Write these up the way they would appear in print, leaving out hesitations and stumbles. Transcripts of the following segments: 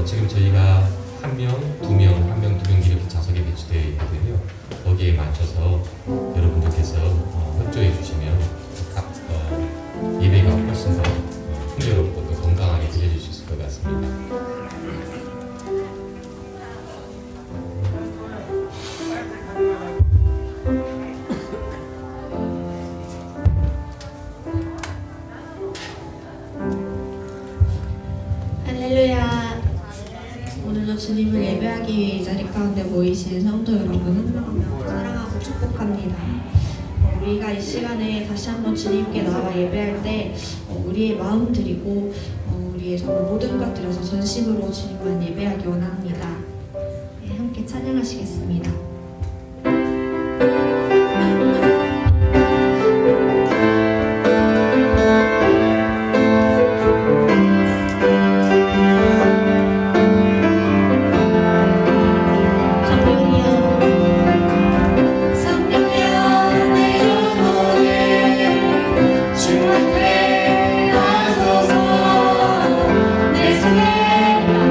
지금 저희가 한 명, 두 명, 한 명, 두 명 이렇게 좌석에 배치되어 있거든요. 거기에 맞춰서 여러분들께서 협조해 주시면 각 예배가 훨씬 더 풍요롭고 또 건강하게 드려질 수 있을 것 같습니다. 할렐루야. 먼저 주님을 예배하기 위해 이 자리 가운데 모이신 성도 여러분 한 명 한 명 사랑하고 축복합니다. 우리가 이 시간에 다시 한번 주님께 나와 예배할 때 우리의 마음 드리고 우리의 정말 모든 것 들여서 전심으로 주님만 예배하기 원합니다. 네, 함께 찬양하시겠습니다.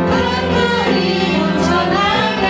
하늘이 온전하게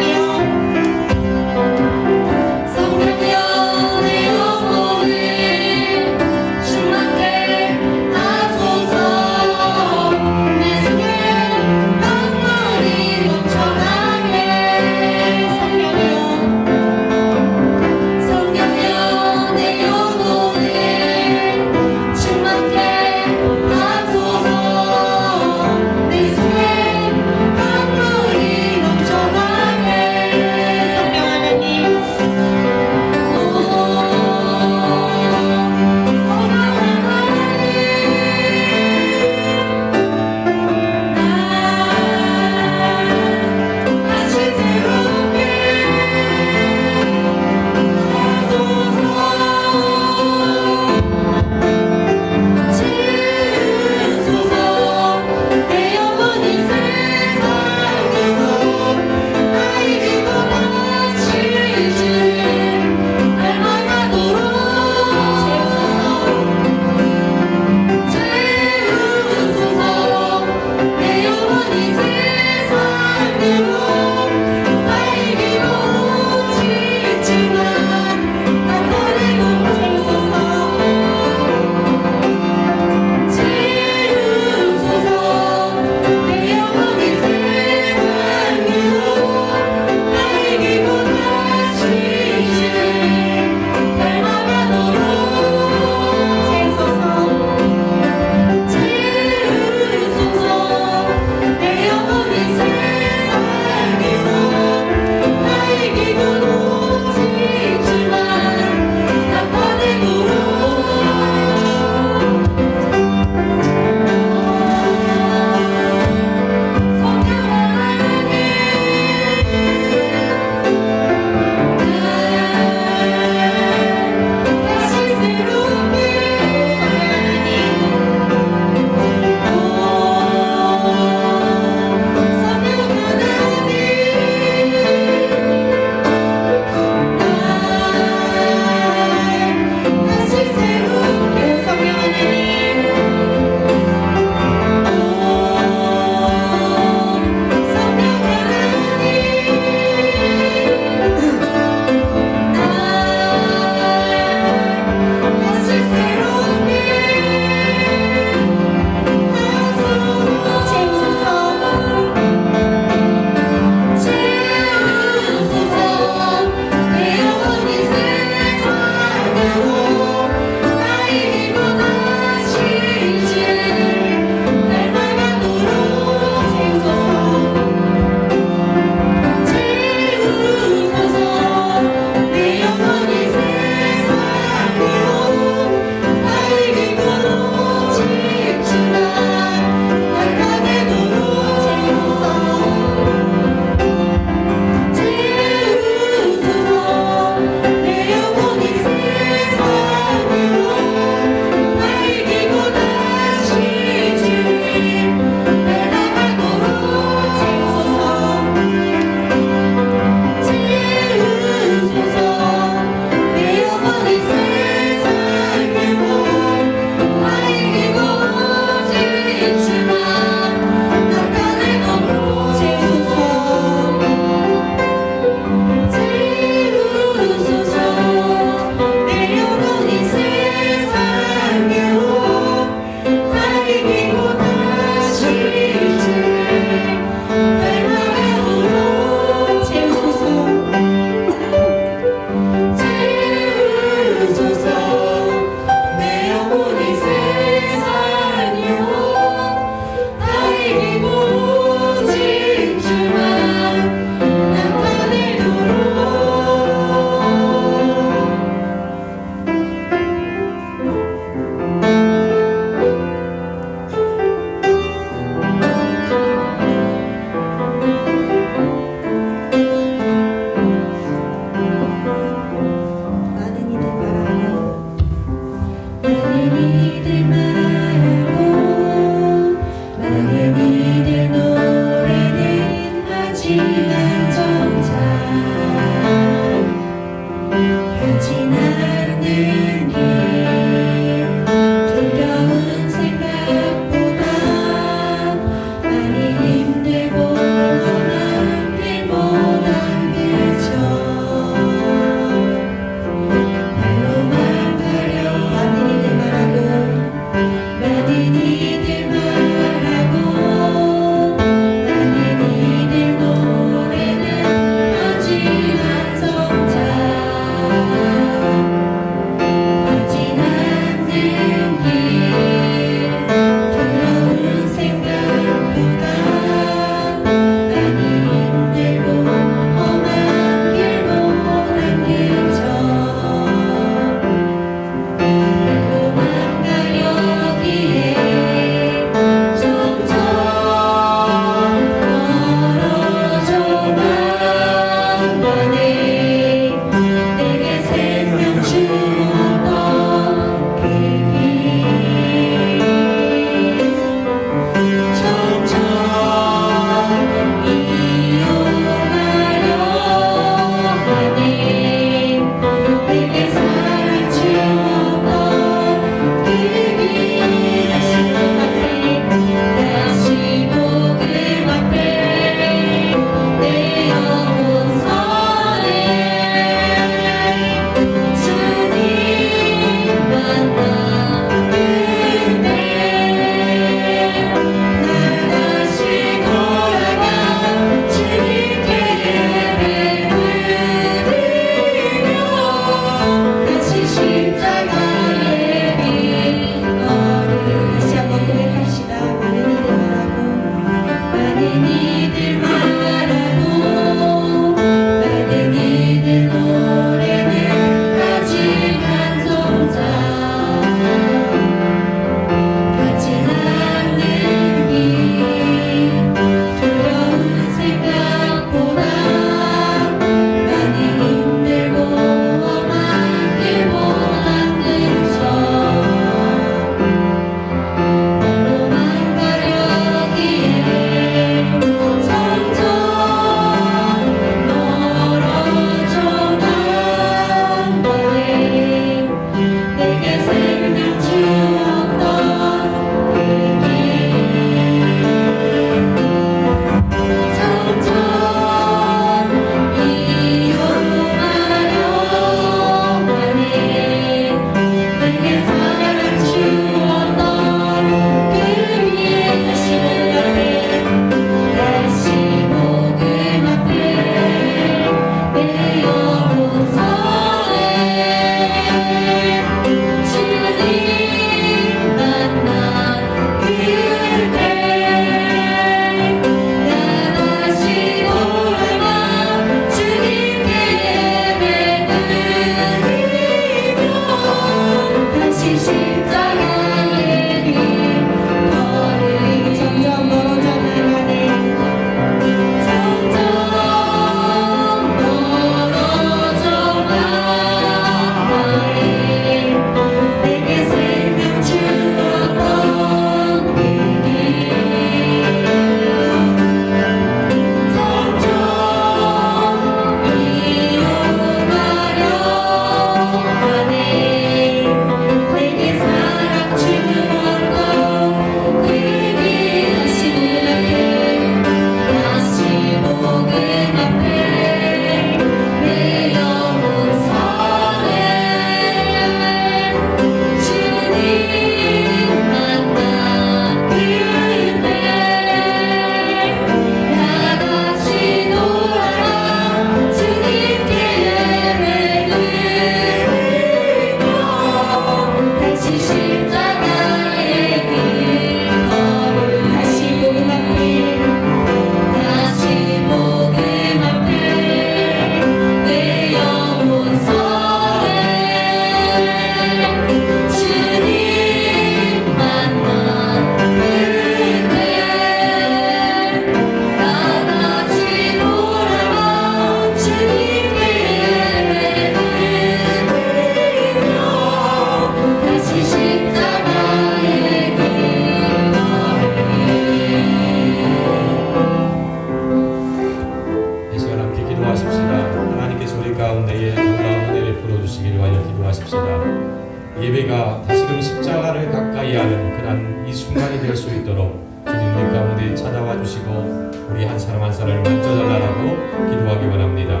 예배가 다시금 십자가를 가까이 하는 그런 이 순간이 될 수 있도록 주님 내 가운데 찾아와 주시고 우리 한 사람 한 사람을 만져달라고 기도하기 원합니다.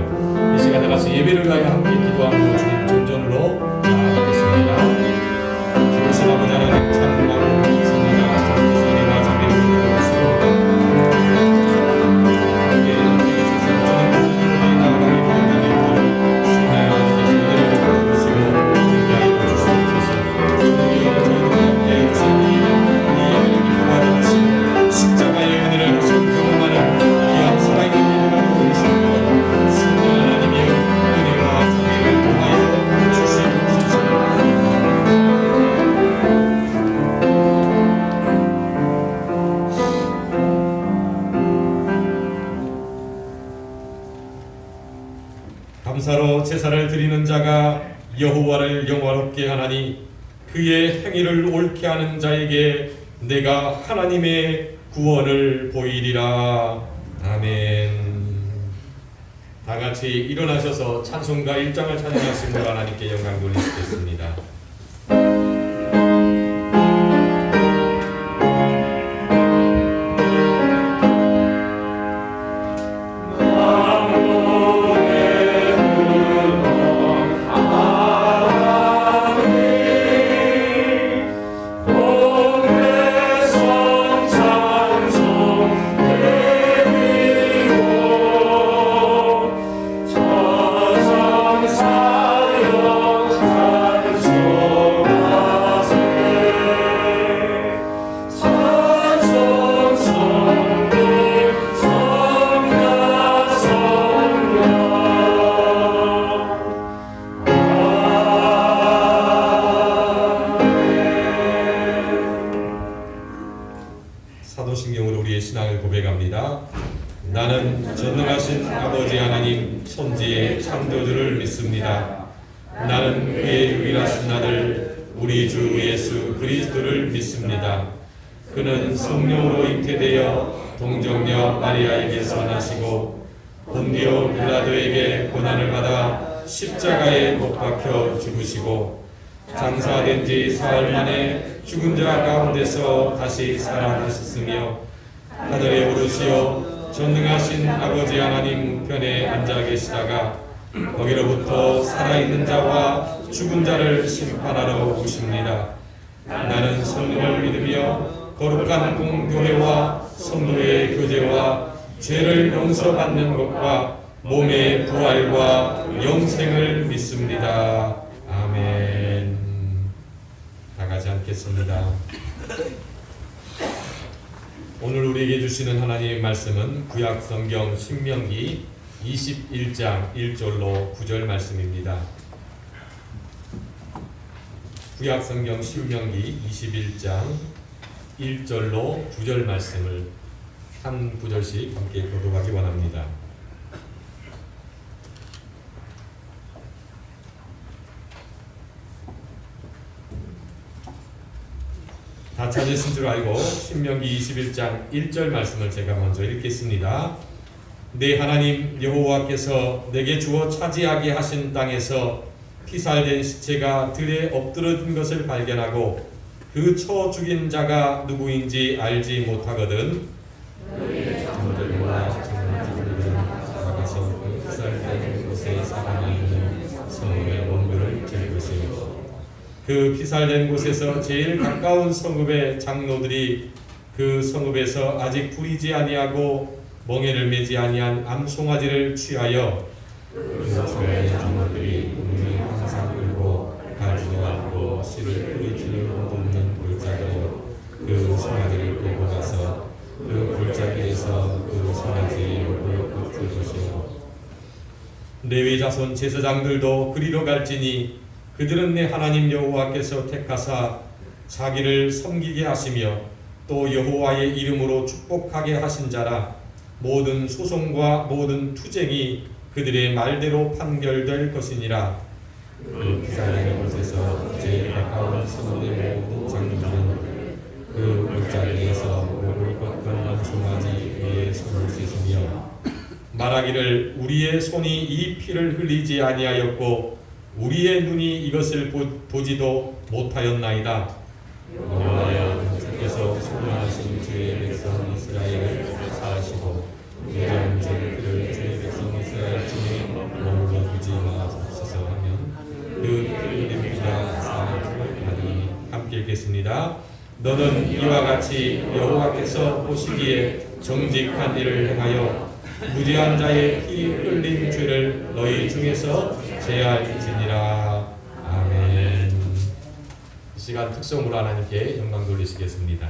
이 시간에 가서 예배를 위하여 함께 기도하며 주님 존전으로 나아가겠습니다. 주신 아버지 하나님 찬송하고 있습니다. 소리와 자비를 주시옵니다. 함께 주셔서 주님 나아가기 원하는 신나의 하나님께서 은혜를 주시고 함께하여 주시옵소서. 함께하여 주시옵소서. 십자가의 은혜를 경험하는 귀한 살아있는 예배가 되겠습니다. 성령 하나님의 은혜와 자비를 통하여 주시옵소서. 감사로 제사를 드리는 자가 여호와를 영화롭게 하나니 그의 행위를 옳게 하는 자에게 내가 하나님의 구원을 보이리라. 아멘. 다 같이 일어나셔서 찬송가 1장을 찬양하시며 하나님께 영광 돌리시겠습니다. 사도신경으로 우리의 신앙을 고백합니다. 나는 전능하신 아버지 하나님 천지의 창조주를 믿습니다. 나는 그의 유일하신 아들 우리 주 예수 그리스도를 믿습니다. 그는 성령으로 잉태되어 동정녀 마리아에게서 나시고 본디오 빌라도에게 고난을 받아 십자가에 못 박혀 죽으시고 장사된 지 사흘 만에 죽은 자 가운데서 다시 살아나셨으며 하늘에 오르시어 전능하신 아버지 하나님 우편에 앉아 계시다가 거기로부터 살아있는 자와 죽은 자를 심판하러 오십니다. 나는 성령을 믿으며 거룩한 공교회와 성도의 교제와 죄를 용서받는 것과 몸의 부활과 영생을 믿습니다. 아멘. 다 같이 앉겠습니다. 오늘 우리에게 주시는 하나님의 말씀은 구약 성경 신명기 21장 1절로 9절 말씀입니다. 구약 성경 신명기 21장 1절로 9절 말씀을 한 구절씩 함께 교독하기 원합니다. 다 찾으신 줄 알고 신명기 21장 1절 말씀을 제가 먼저 읽겠습니다. 내 하나님 여호와께서 내게 주어 차지하게 하신 땅에서 피살된 시체가 들에 엎드러진 것을 발견하고 그 쳐 죽인 자가 누구인지 알지 못하거든 저들과 정탐꾼들은 나가서 그 피살된 곳에 살아나 있는 성읍의 원물을 들으시고 그 피살된 곳에서 제일 가까운 성읍의 장로들이 그 성읍에서 아직 부리지 아니하고 멍에를 매지 아니한 암송아지를 취하여 그 성읍의 장로들이 우리 항상 끌고 가지고 앉고 씨를 뿌리치는 못 없는 골짜기로 그 송아지를 끌고 가서 그 골짜기에서 그 송아지의 욕을 흩을 것이고 레위 자손 제사장들도 그리로 갈지니 그들은 내 하나님 여호와께서 택하사 자기를 섬기게 하시며 또 여호와의 이름으로 축복하게 하신 자라 모든 소송과 모든 투쟁이 그들의 말대로 판결될 것이니라. 그 피살된 곳에서 제일 가까운 성읍의 모든 장로들은 그 골짜기에서 목을 꺾은 암송아지 위에 손을 씻으며 말하기를 우리의 손이 이 피를 흘리지 아니하였고 우리의 눈이 이것을 보지도 못하였나이다. 여호와여 주께서 소명하신 주의 백성 이스라엘을 사하시고 무죄한 죄를 주의 백성 이스라엘 중에 머물러 두지 마옵소서 하면 그 피를 피자 사함을 받으니 함께 읽겠습니다. 너는 이와 같이 여호와께서 보시기에 정직한 일을 행하여 무죄한 자의 피 흘린 죄를 너희 중에서 제할지니라. 아멘. 이 시간 특성으로 하나님께 영광 돌리시겠습니다.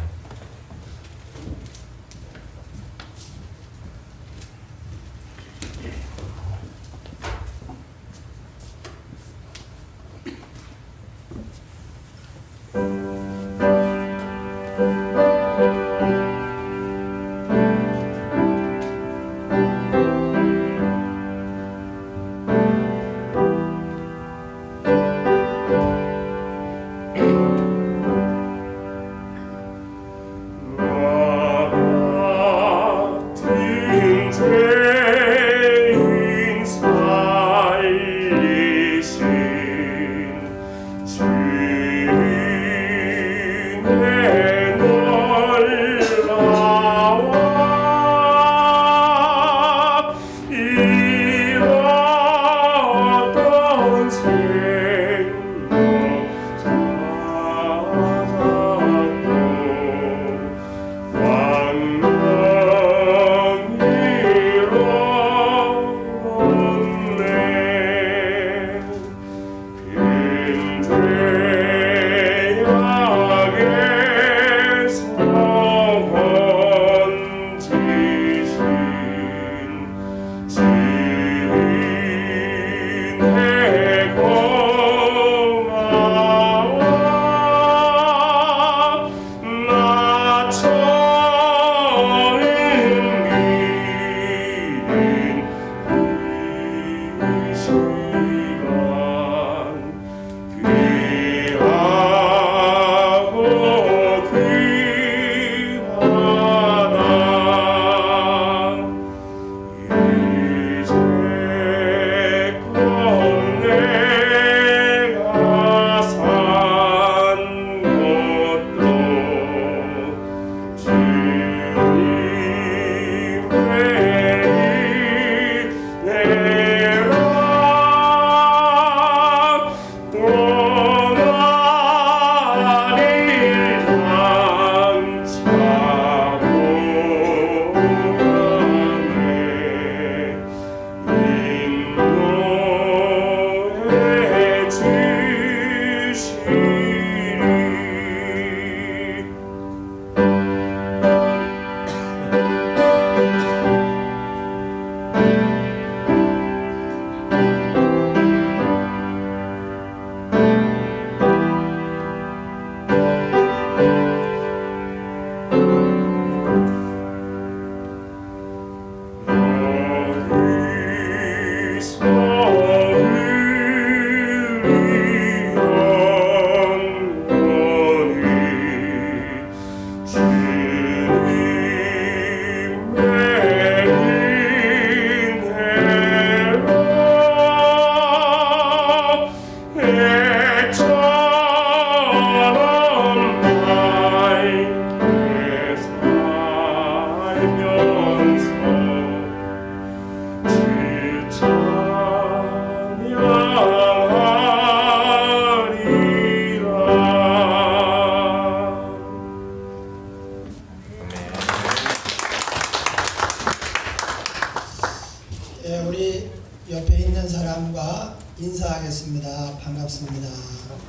우리 옆에 있는 사람과 인사하겠습니다. 반갑습니다.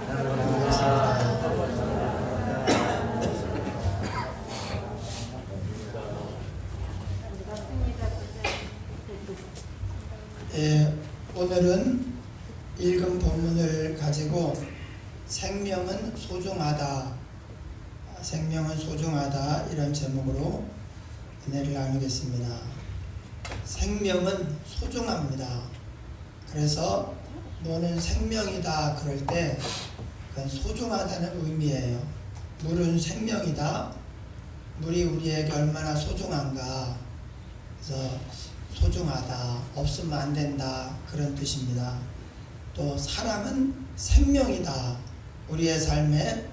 반갑습니다. 오늘은 읽은 본문을 가지고 생명은 소중하다, 생명은 소중하다 이런 제목으로 은혜를 나누겠습니다. 생명은 소중합니다. 그래서 너는 생명이다 그럴 때 그건 소중하다는 의미예요. 물은 생명이다. 물이 우리에게 얼마나 소중한가. 그래서 소중하다, 없으면 안 된다 그런 뜻입니다. 또 사람은 생명이다. 우리의 삶에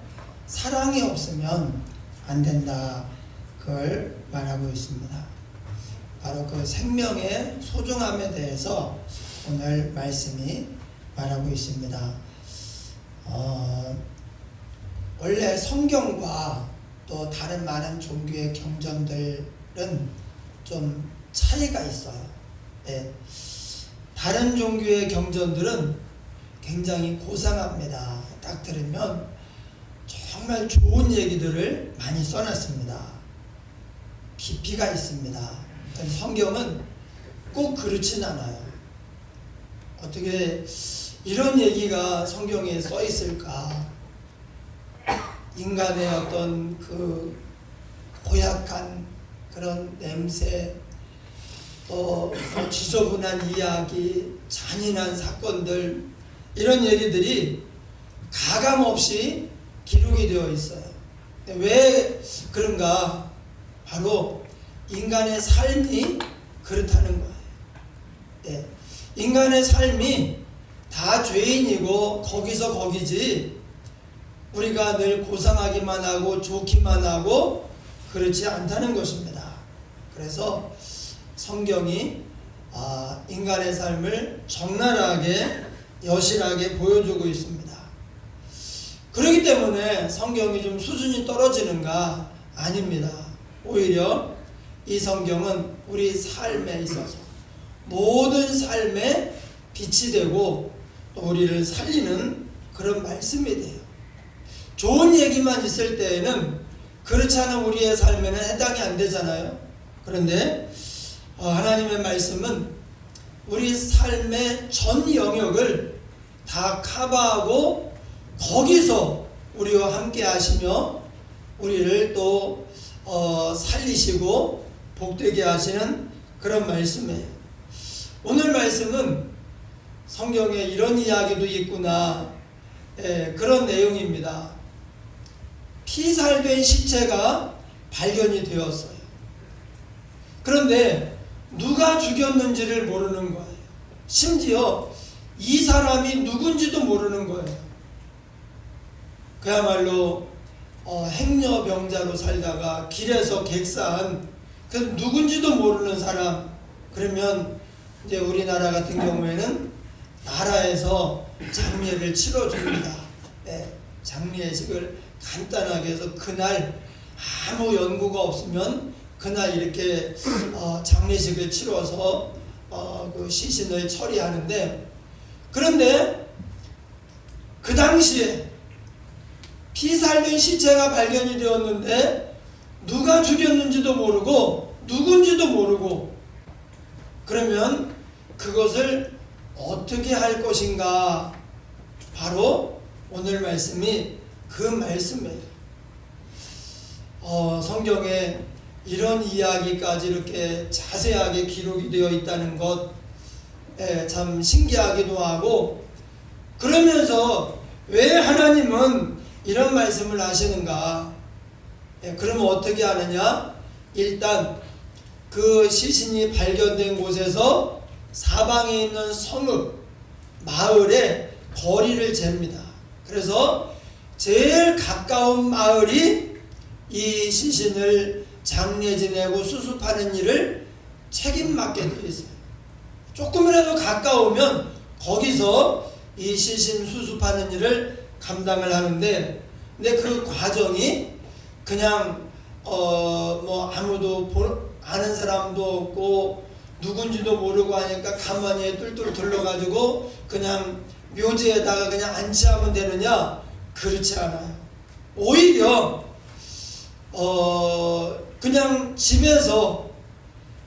사랑이 없으면 안 된다. 그걸 말하고 있습니다. 바로 그 생명의 소중함에 대해서 오늘 말씀이 말하고 있습니다. 원래 성경과 또 다른 많은 종교의 경전들은 좀 차이가 있어요. 네. 다른 종교의 경전들은 굉장히 고상합니다. 딱 들으면 정말 좋은 얘기들을 많이 써놨습니다. 깊이가 있습니다. 성경은 꼭 그렇진 않아요. 어떻게 이런 얘기가 성경에 써 있을까? 인간의 어떤 그 고약한 그런 냄새, 또 지저분한 이야기, 잔인한 사건들, 이런 얘기들이 가감없이 기록이 되어 있어요. 왜 그런가? 바로 인간의 삶이 그렇다는 거예요. 네. 인간의 삶이 다 죄인이고 거기서 거기지, 우리가 늘 고상하기만 하고 좋기만 하고 그렇지 않다는 것입니다. 그래서 성경이 인간의 삶을 적나라하게 여실하게 보여주고 있습니다. 그렇기 때문에 성경이 좀 수준이 떨어지는가? 아닙니다. 오히려 이 성경은 우리 삶에 있어서 모든 삶에 빛이 되고 또 우리를 살리는 그런 말씀이 돼요. 좋은 얘기만 있을 때에는 그렇지 않은 우리의 삶에는 해당이 안 되잖아요. 그런데 하나님의 말씀은 우리 삶의 전 영역을 다 커버하고 거기서 우리와 함께 하시며 우리를 또 살리시고 복되게 하시는 그런 말씀이에요. 오늘 말씀은 성경에 이런 이야기도 있구나, 그런 내용입니다. 피살된 시체가 발견이 되었어요. 그런데 누가 죽였는지를 모르는 거예요. 심지어 이 사람이 누군지도 모르는 거예요. 그야말로 행여병자로 살다가 길에서 객사한 그 누군지도 모르는 사람. 그러면 이제 우리나라 같은 경우에는 나라에서 장례를 치러줍니다. 네, 장례식을 간단하게 해서 그날 아무 연고가 없으면 그날 이렇게 장례식을 치러서 그 시신을 처리하는데, 그런데 그 당시에 피살된 시체가 발견이 되었는데 누가 죽였는지도 모르고 누군지도 모르고, 그러면 그것을 어떻게 할 것인가? 바로 오늘 말씀이 그 말씀이에요. 성경에 이런 이야기까지 이렇게 자세하게 기록이 되어 있다는 것, 참 신기하기도 하고, 그러면서 왜 하나님은 이런 말씀을 하시는가? 그러면 어떻게 하느냐? 일단 그 시신이 발견된 곳에서 사방에 있는 성읍, 마을의 거리를 잽니다. 그래서 제일 가까운 마을이 이 시신을 장례 지내고 수습하는 일을 책임맡게 되어 있어요. 조금이라도 가까우면 거기서 이 시신 수습하는 일을 감당을 하는데, 근데 그 과정이 그냥 뭐 아무도 아는 사람도 없고 누군지도 모르고 하니까 가만히 뚫뚫 둘러가지고 그냥 묘지에다가 그냥 안치하면 되느냐? 그렇지 않아요. 오히려 그냥 집에서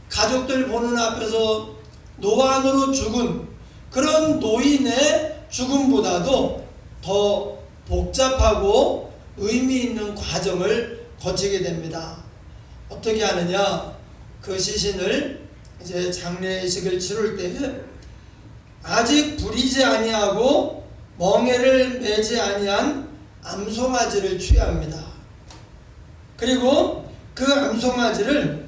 가족들 보는 앞에서 노안으로 죽은 그런 노인의 죽음보다도 더 복잡하고 의미 있는 과정을 거치게 됩니다. 어떻게 하느냐? 그 시신을 이제 장례식을 치를 때 아직 부리지 아니하고 멍에를 매지 아니한 암송아지를 취합니다. 그리고 그 암송아지를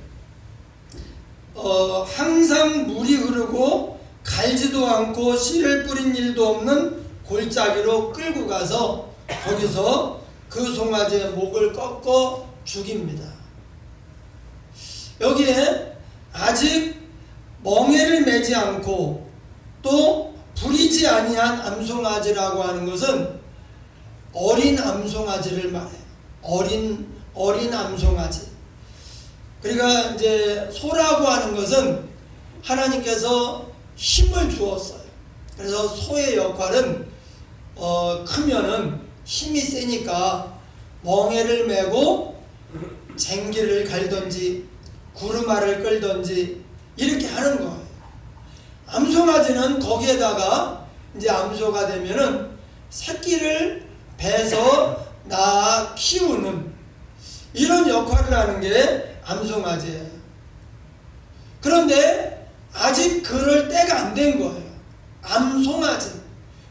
항상 물이 흐르고 갈지도 않고 씨를 뿌린 일도 없는 골짜기로 끌고 가서 거기서 그 송아지의 목을 꺾어 죽입니다. 여기에 아직 멍에를 매지 않고 또 부리지 아니한 암송아지라고 하는 것은 어린 암송아지를 말해요. 어린 암송아지. 그러니까 이제 소라고 하는 것은 하나님께서 힘을 주었어요. 그래서 소의 역할은 크면은 힘이 세니까 멍에를 메고 쟁기를 갈던지 구르마를 끌던지 이렇게 하는 거예요. 암송아지는 거기에다가 이제 암소가 되면은 새끼를 배서 낳아 키우는 이런 역할을 하는 게 암송아지예요. 그런데 아직 그럴 때가 안 된 거예요. 암송아지.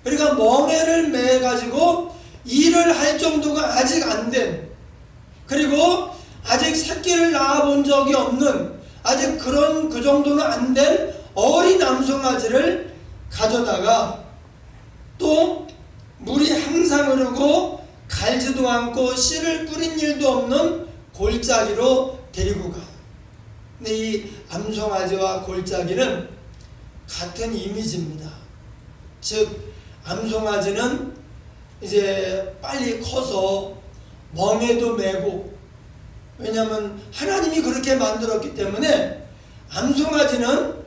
그러니까 멍에를 매 가지고 일을 할 정도가 아직 안 된, 그리고 아직 새끼를 낳아 본 적이 없는, 아직 그 정도는 안 된 어린 암송아지를 가져다가 또 물이 항상 흐르고 갈지도 않고 씨를 뿌린 일도 없는 골짜기로 데리고 가요. 근데 이 암송아지와 골짜기는 같은 이미지입니다. 즉 암송아지는 이제 빨리 커서 멍에도 메고, 왜냐하면 하나님이 그렇게 만들었기 때문에 암송아지는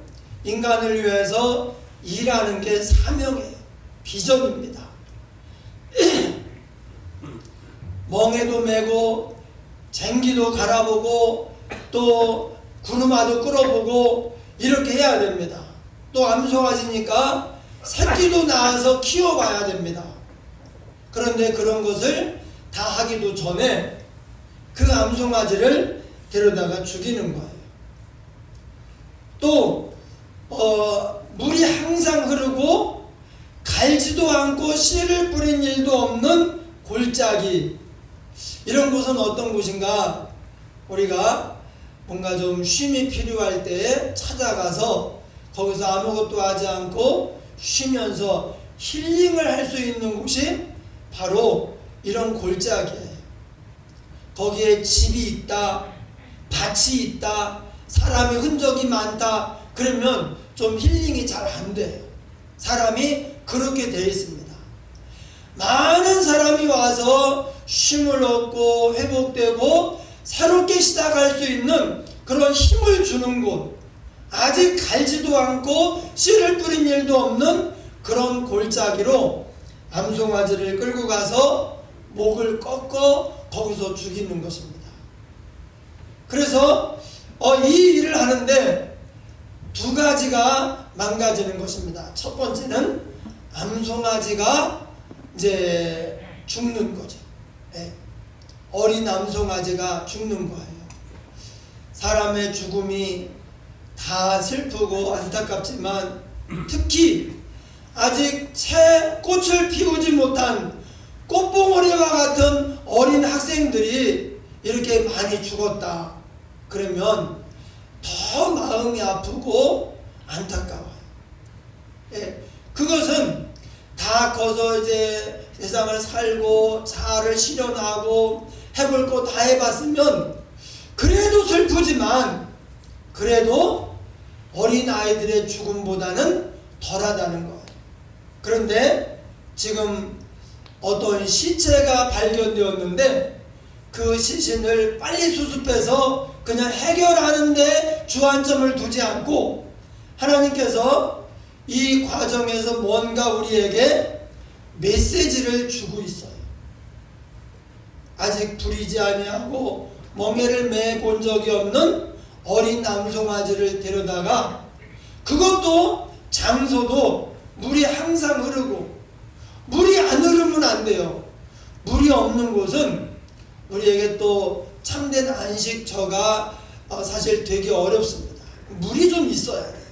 인간을 위해서 일하는 게 사명이에요. 비전입니다. 멍에도 메고 쟁기도 갈아보고 또 구르마도 끌어보고 이렇게 해야 됩니다. 또 암송아지니까 새끼도 낳아서 키워봐야 됩니다. 그런데 그런 것을 다 하기도 전에 그 암송아지를 데려다가 죽이는 거예요. 또 물이 항상 흐르고 갈지도 않고 씨를 뿌린 일도 없는 골짜기, 이런 곳은 어떤 곳인가? 우리가 뭔가 좀 쉼이 필요할 때에 찾아가서 거기서 아무것도 하지 않고 쉬면서 힐링을 할 수 있는 곳이 바로 이런 골짜기예요. 거기에 집이 있다, 밭이 있다, 사람의 흔적이 많다, 그러면 좀 힐링이 잘 안 돼요. 사람이 그렇게 되어 있습니다. 많은 사람이 와서 쉼을 얻고 회복되고 새롭게 시작할 수 있는 그런 힘을 주는 곳, 아직 갈지도 않고 씨를 뿌린 일도 없는 그런 골짜기로 암송아지를 끌고 가서 목을 꺾어 거기서 죽이는 것입니다. 그래서 이 일을 하는데 두 가지가 망가지는 것입니다. 첫 번째는 암송아지가 이제 죽는 거죠. 네. 어린 암송아지가 죽는 거예요. 사람의 죽음이 다 슬프고 안타깝지만 특히 아직 채 꽃을 피우지 못한 꽃봉오리와 같은 어린 학생들이 이렇게 많이 죽었다 그러면 더 마음이 아프고 안타까워요. 예, 그것은 다 커서 이제 세상을 살고 자아를 실현하고 해볼 거 다 해봤으면 그래도 슬프지만 그래도 어린 아이들의 죽음보다는 덜하다는 거예요. 그런데 지금 어떤 시체가 발견되었는데 그 시신을 빨리 수습해서 그냥 해결하는데 주안점을 두지 않고 하나님께서 이 과정에서 뭔가 우리에게 메시지를 주고 있어요. 아직 부리지 아니하고 멍에를 매본 적이 없는 어린 암송아지를 데려다가, 그것도 장소도 물이 항상 흐르고, 물이 안 흐르면 안 돼요. 물이 없는 곳은 우리에게 또 참된 안식처가 사실 되게 어렵습니다. 물이 좀 있어야 돼요.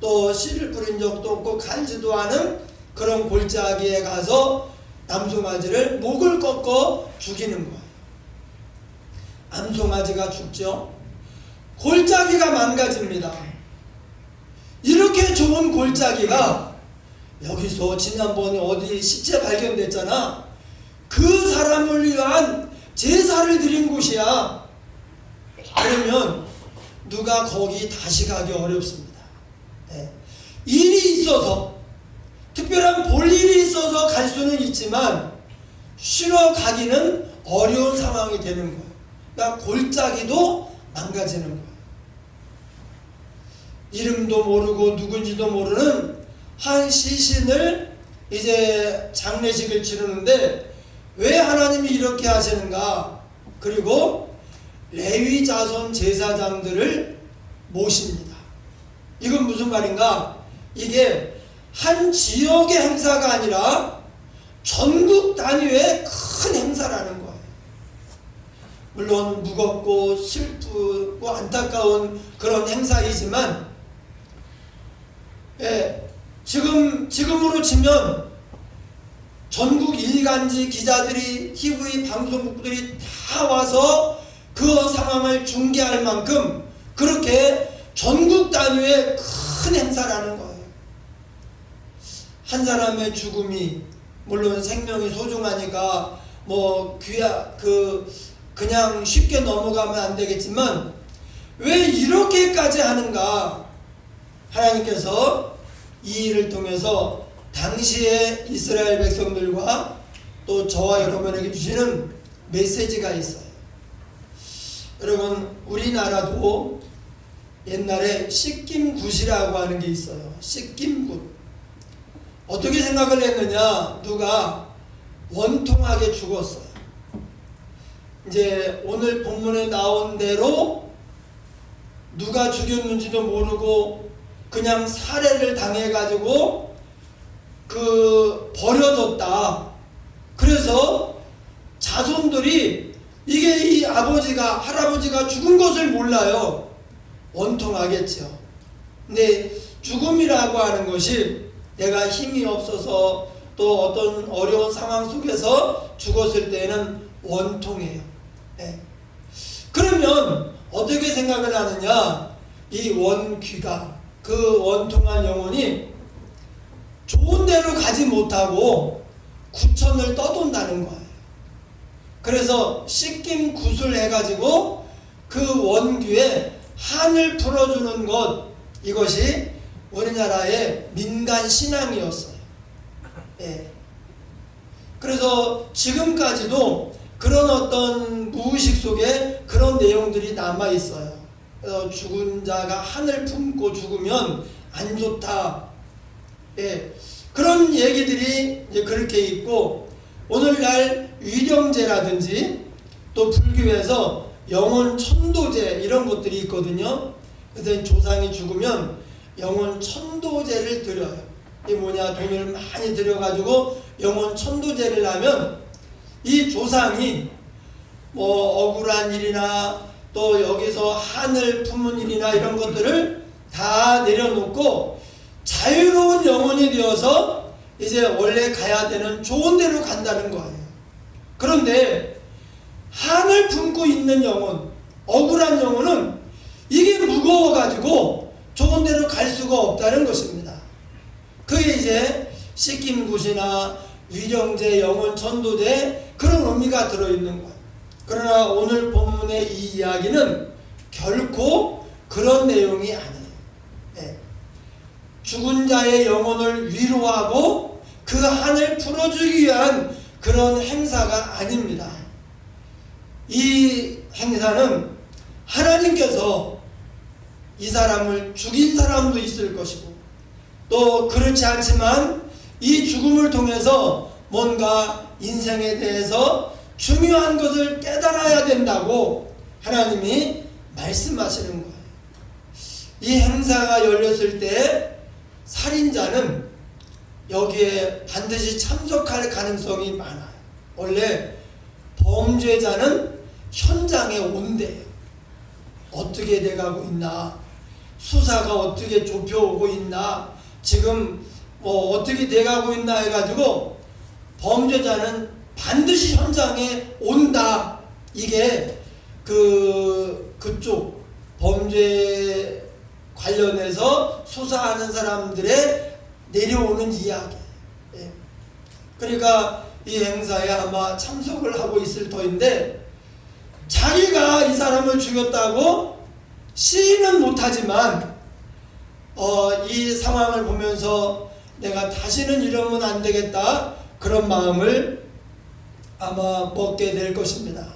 또 씨를 뿌린 적도 없고 갈지도 않은 그런 골짜기에 가서 암송아지를 목을 꺾어 죽이는 거예요. 암송아지가 죽죠. 골짜기가 망가집니다. 이렇게 좋은 골짜기가 여기서 지난번에 어디 시체 발견됐잖아. 그 사람을 위한 제사를 드린 곳이야. 그러면 누가 거기 다시 가기 어렵습니다. 네. 일이 있어서, 특별한 볼 일이 있어서 갈 수는 있지만 쉬러 가기는 어려운 상황이 되는 거예요. 그러니까 골짜기도 망가지는 거예요. 이름도 모르고 누군지도 모르는 한 시신을 이제 장례식을 치르는데 왜 하나님이 이렇게 하시는가? 그리고 레위 자손 제사장들을 모십니다. 이건 무슨 말인가? 이게 한 지역의 행사가 아니라 전국 단위의 큰 행사라는 거예요. 물론 무겁고 슬프고 안타까운 그런 행사이지만, 지금으로 치면 전국 일간지 기자들이, TV 방송국들이 다 와서 그 상황을 중계할 만큼 그렇게 전국 단위의 큰 행사라는 거예요. 한 사람의 죽음이, 물론 생명이 소중하니까 그냥 쉽게 넘어가면 안 되겠지만 왜 이렇게까지 하는가? 하나님께서 이 일을 통해서 당시의 이스라엘 백성들과 또 저와 여러분에게 주시는 메시지가 있어요. 여러분, 우리나라도 옛날에 식김굿이라고 하는 게 있어요. 식김굿. 어떻게 생각을 했느냐? 누가 원통하게 죽었어요. 이제 오늘 본문에 나온 대로 누가 죽였는지도 모르고 그냥 살해를 당해가지고 버려졌다. 그래서 자손들이 이게 이 아버지가, 할아버지가 죽은 것을 몰라요. 원통하겠죠. 근데 죽음이라고 하는 것이 내가 힘이 없어서 또 어떤 어려운 상황 속에서 죽었을 때는 원통해요. 네. 그러면 어떻게 생각을 하느냐? 이 원귀가, 그 원통한 영혼이 좋은 데로 가지 못하고 구천을 떠돈다는 거예요. 그래서 씻김굿을 해가지고 그 원귀에 한을 풀어주는 것, 이것이 우리나라의 민간 신앙이었어요. 예. 그래서 지금까지도 그런 어떤 무의식 속에 그런 내용들이 남아 있어요. 그래서 죽은 자가 한을 품고 죽으면 안 좋다. 예. 그런 얘기들이 이제 그렇게 있고, 오늘날 위령제라든지 또 불교에서 영혼 천도제 이런 것들이 있거든요. 그래서 조상이 죽으면 영혼 천도제를 드려요. 이게 뭐냐? 돈을 많이 들여가지고 영혼 천도제를 하면 이 조상이 억울한 일이나 또 여기서 한을 품은 일이나 이런 것들을 다 내려놓고 자유로운 영혼이 되어서 이제 원래 가야 되는 좋은 데로 간다는 거예요. 그런데 한을 품고 있는 영혼, 억울한 영혼은 이게 무거워가지고 좋은 데로 갈 수가 없다는 것입니다. 그게 이제 씻김굿이나 위령제, 영혼 천도제 그런 의미가 들어있는 거예요. 그러나 오늘 본문의 이 이야기는 결코 그런 내용이 아니에요. 네. 죽은 자의 영혼을 위로하고 그 한을 풀어주기 위한 그런 행사가 아닙니다. 이 행사는 하나님께서 이 사람을 죽인 사람도 있을 것이고 또 그렇지 않지만 이 죽음을 통해서 뭔가 인생에 대해서 중요한 것을 깨달아야 된다고 하나님이 말씀하시는 거예요. 이 행사가 열렸을 때 살인자는 여기에 반드시 참석할 가능성이 많아요. 원래 범죄자는 현장에 온대요. 어떻게 돼가고 있나, 수사가 어떻게 좁혀오고 있나, 지금 어떻게 돼가고 있나 해가지고 범죄자는 반드시 현장에 온다. 이게 그쪽 범죄 관련해서 수사하는 사람들의 내려오는 이야기. 예. 그러니까 이 행사에 아마 참석을 하고 있을 터인데, 자기가 이 사람을 죽였다고 시인은 못하지만 이 상황을 보면서 내가 다시는 이러면 안 되겠다, 그런 마음을 아마 먹게 될 것입니다.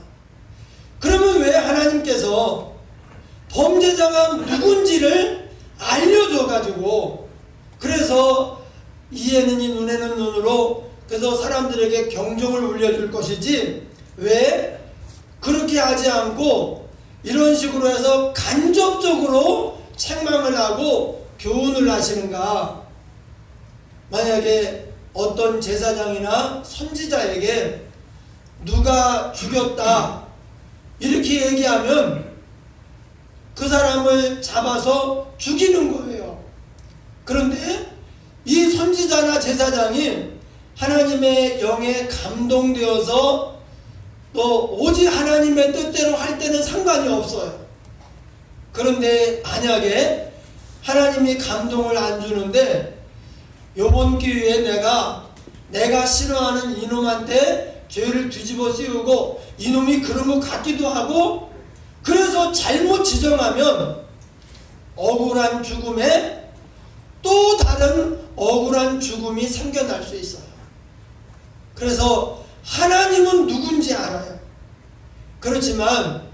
그러면 왜 하나님께서 범죄자가 누군지를 알려줘 가지고, 그래서 이에는 이 눈에는 눈으로, 그래서 사람들에게 경종을 울려줄 것이지, 왜 그렇게 하지 않고 이런 식으로 해서 간접적으로 책망을 하고 교훈을 하시는가? 만약에 어떤 제사장이나 선지자에게 누가 죽였다 이렇게 얘기하면 그 사람을 잡아서 죽이는 거예요. 그런데 이 선지자나 제사장이 하나님의 영에 감동되어서 또 오직 하나님의 뜻대로 할 때는 상관이 없어요. 그런데 만약에 하나님이 감동을 안 주는데, 요번 기회에 내가 싫어하는 이놈한테 죄를 뒤집어 씌우고 이놈이 그런 것 같기도 하고, 그래서 잘못 지정하면 억울한 죽음에 또 다른 억울한 죽음이 생겨날 수 있어요. 그래서 하나님은 누군지 알아요. 그렇지만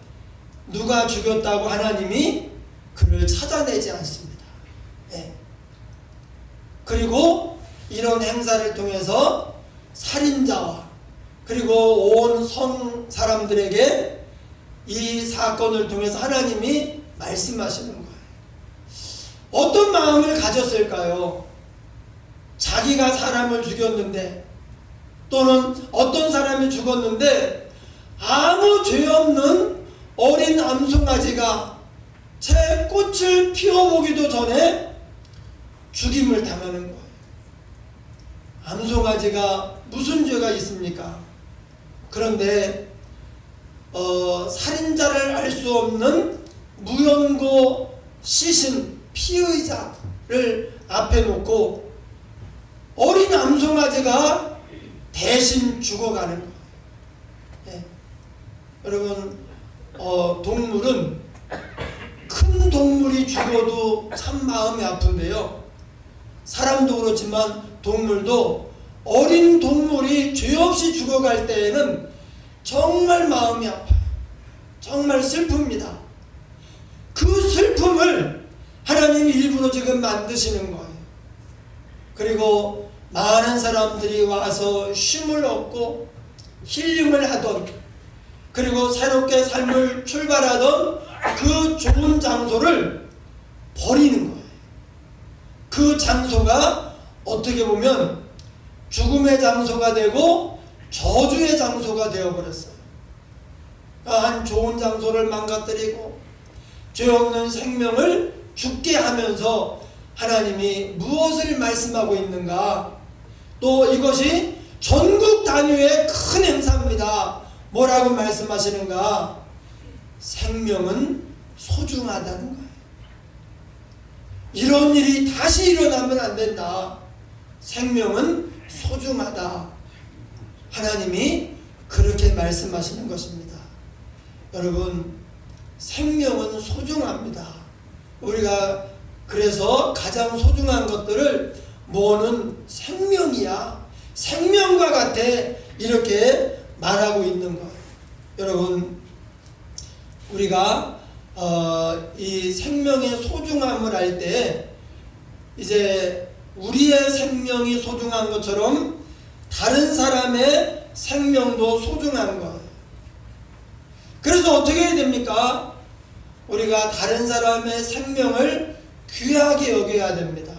누가 죽였다고 하나님이 그를 찾아내지 않습니다. 네. 그리고 이런 행사를 통해서 살인자와 그리고 온 성 사람들에게 이 사건을 통해서 하나님이 말씀하시는 거예요. 어떤 마음을 가졌을까요? 자기가 사람을 죽였는데, 또는 어떤 사람이 죽었는데 아무 죄 없는 어린 암송아지가 채 꽃을 피워보기도 전에 죽임을 당하는 거예요. 암송아지가 무슨 죄가 있습니까? 그런데 살인자를 알 수 없는 무연고 시신 피의자를 앞에 놓고 어린 암송아지가 대신 죽어가는 거예요. 네. 여러분, 동물은 큰 동물이 죽어도 참 마음이 아픈데요. 사람도 그렇지만 동물도 어린 동물이 죄 없이 죽어갈 때에는 정말 마음이 아파요. 정말 슬픕니다. 그 슬픔을 하나님이 일부러 지금 만드시는 거예요. 그리고 많은 사람들이 와서 쉼을 얻고 힐링을 하던, 그리고 새롭게 삶을 출발하던 그 좋은 장소를 버리는 거예요. 그 장소가 어떻게 보면 죽음의 장소가 되고 저주의 장소가 되어버렸어요. 한 좋은 장소를 망가뜨리고 죄 없는 생명을 죽게 하면서 하나님이 무엇을 말씀하고 있는가? 또 이것이 전국 단위의 큰 행사입니다. 뭐라고 말씀하시는가? 생명은 소중하다는 거예요. 이런 일이 다시 일어나면 안 된다. 생명은 소중하다. 하나님이 그렇게 말씀하시는 것입니다. 여러분, 생명은 소중합니다. 우리가 그래서 가장 소중한 것들을 뭐는 생명이야, 생명과 같아, 이렇게 말하고 있는 거예요. 여러분, 우리가 이 생명의 소중함을 알 때 이제 우리의 생명이 소중한 것처럼 다른 사람의 생명도 소중한 거예요. 그래서 어떻게 해야 됩니까? 우리가 다른 사람의 생명을 귀하게 여겨야 됩니다.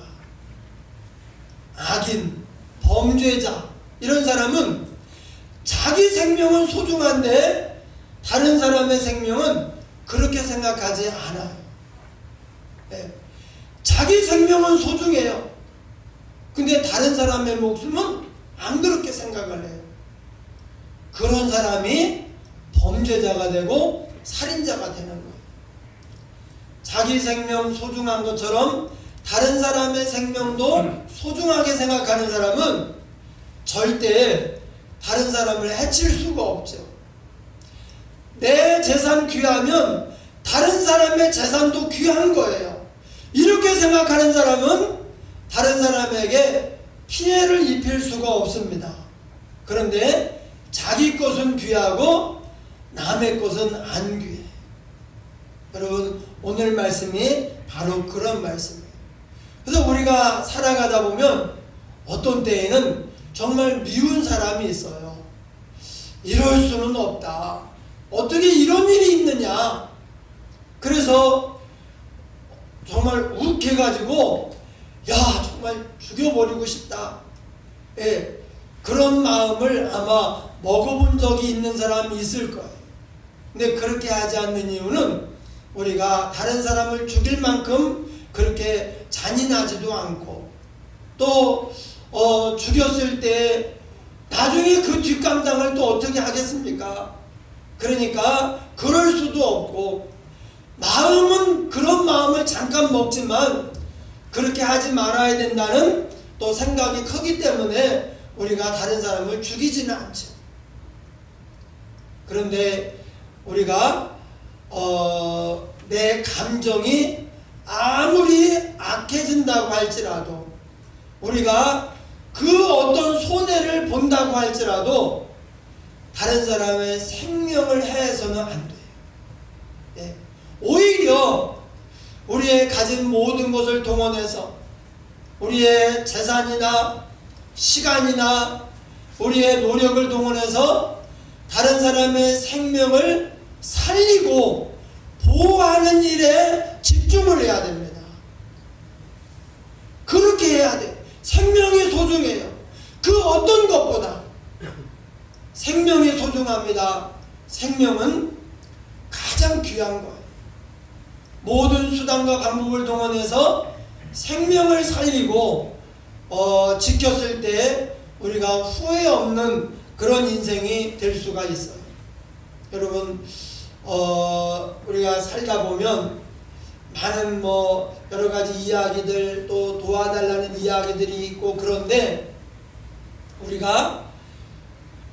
악인, 범죄자, 이런 사람은 자기 생명은 소중한데 다른 사람의 생명은 그렇게 생각하지 않아요. 네. 자기 생명은 소중해요. 근데 다른 사람의 목숨은 안 그렇게 생각을 해요. 그런 사람이 범죄자가 되고 살인자가 되는 거예요. 자기 생명 소중한 것처럼 다른 사람의 생명도 소중하게 생각하는 사람은 절대 사람을 해칠 수가 없죠. 내 재산 귀하면 다른 사람의 재산도 귀한 거예요. 이렇게 생각하는 사람은 다른 사람에게 피해를 입힐 수가 없습니다. 그런데 자기 것은 귀하고 남의 것은 안 귀해. 여러분, 오늘 말씀이 바로 그런 말씀이에요. 그래서 우리가 살아가다 보면 어떤 때에는 정말 미운 사람이 있어요. 이럴 수는 없다. 어떻게 이런 일이 있느냐. 그래서 정말 욱해가지고 야, 정말 죽여버리고 싶다. 예, 그런 마음을 아마 먹어본 적이 있는 사람이 있을 거예요. 근데 그렇게 하지 않는 이유는 우리가 다른 사람을 죽일 만큼 그렇게 잔인하지도 않고 또 죽였을 때 나중에 그 뒷감당을 또 어떻게 하겠습니까? 그러니까 그럴 수도 없고 마음은 그런 마음을 잠깐 먹지만 그렇게 하지 말아야 된다는 또 생각이 크기 때문에 우리가 다른 사람을 죽이지는 않죠. 그런데 우리가 내 감정이 아무리 악해진다고 할지라도 우리가 그 어떤 손해를 본다고 할지라도 다른 사람의 생명을 해서는 안 돼요. 예. 오히려 우리의 가진 모든 것을 동원해서 우리의 재산이나 시간이나 우리의 노력을 동원해서 다른 사람의 생명을 살리고 보호하는 일에 집중을 해야 됩니다. 그렇게 해야 돼요. 생명이 소중해요. 그 어떤 것보다 생명이 소중합니다. 생명은 가장 귀한 거예요. 모든 수단과 방법을 동원해서 생명을 살리고 지켰을 때 우리가 후회 없는 그런 인생이 될 수가 있어요. 여러분, 우리가 살다 보면 많은 여러 가지 이야기들 또 도와달라는 이야기들이 있고 그런데 우리가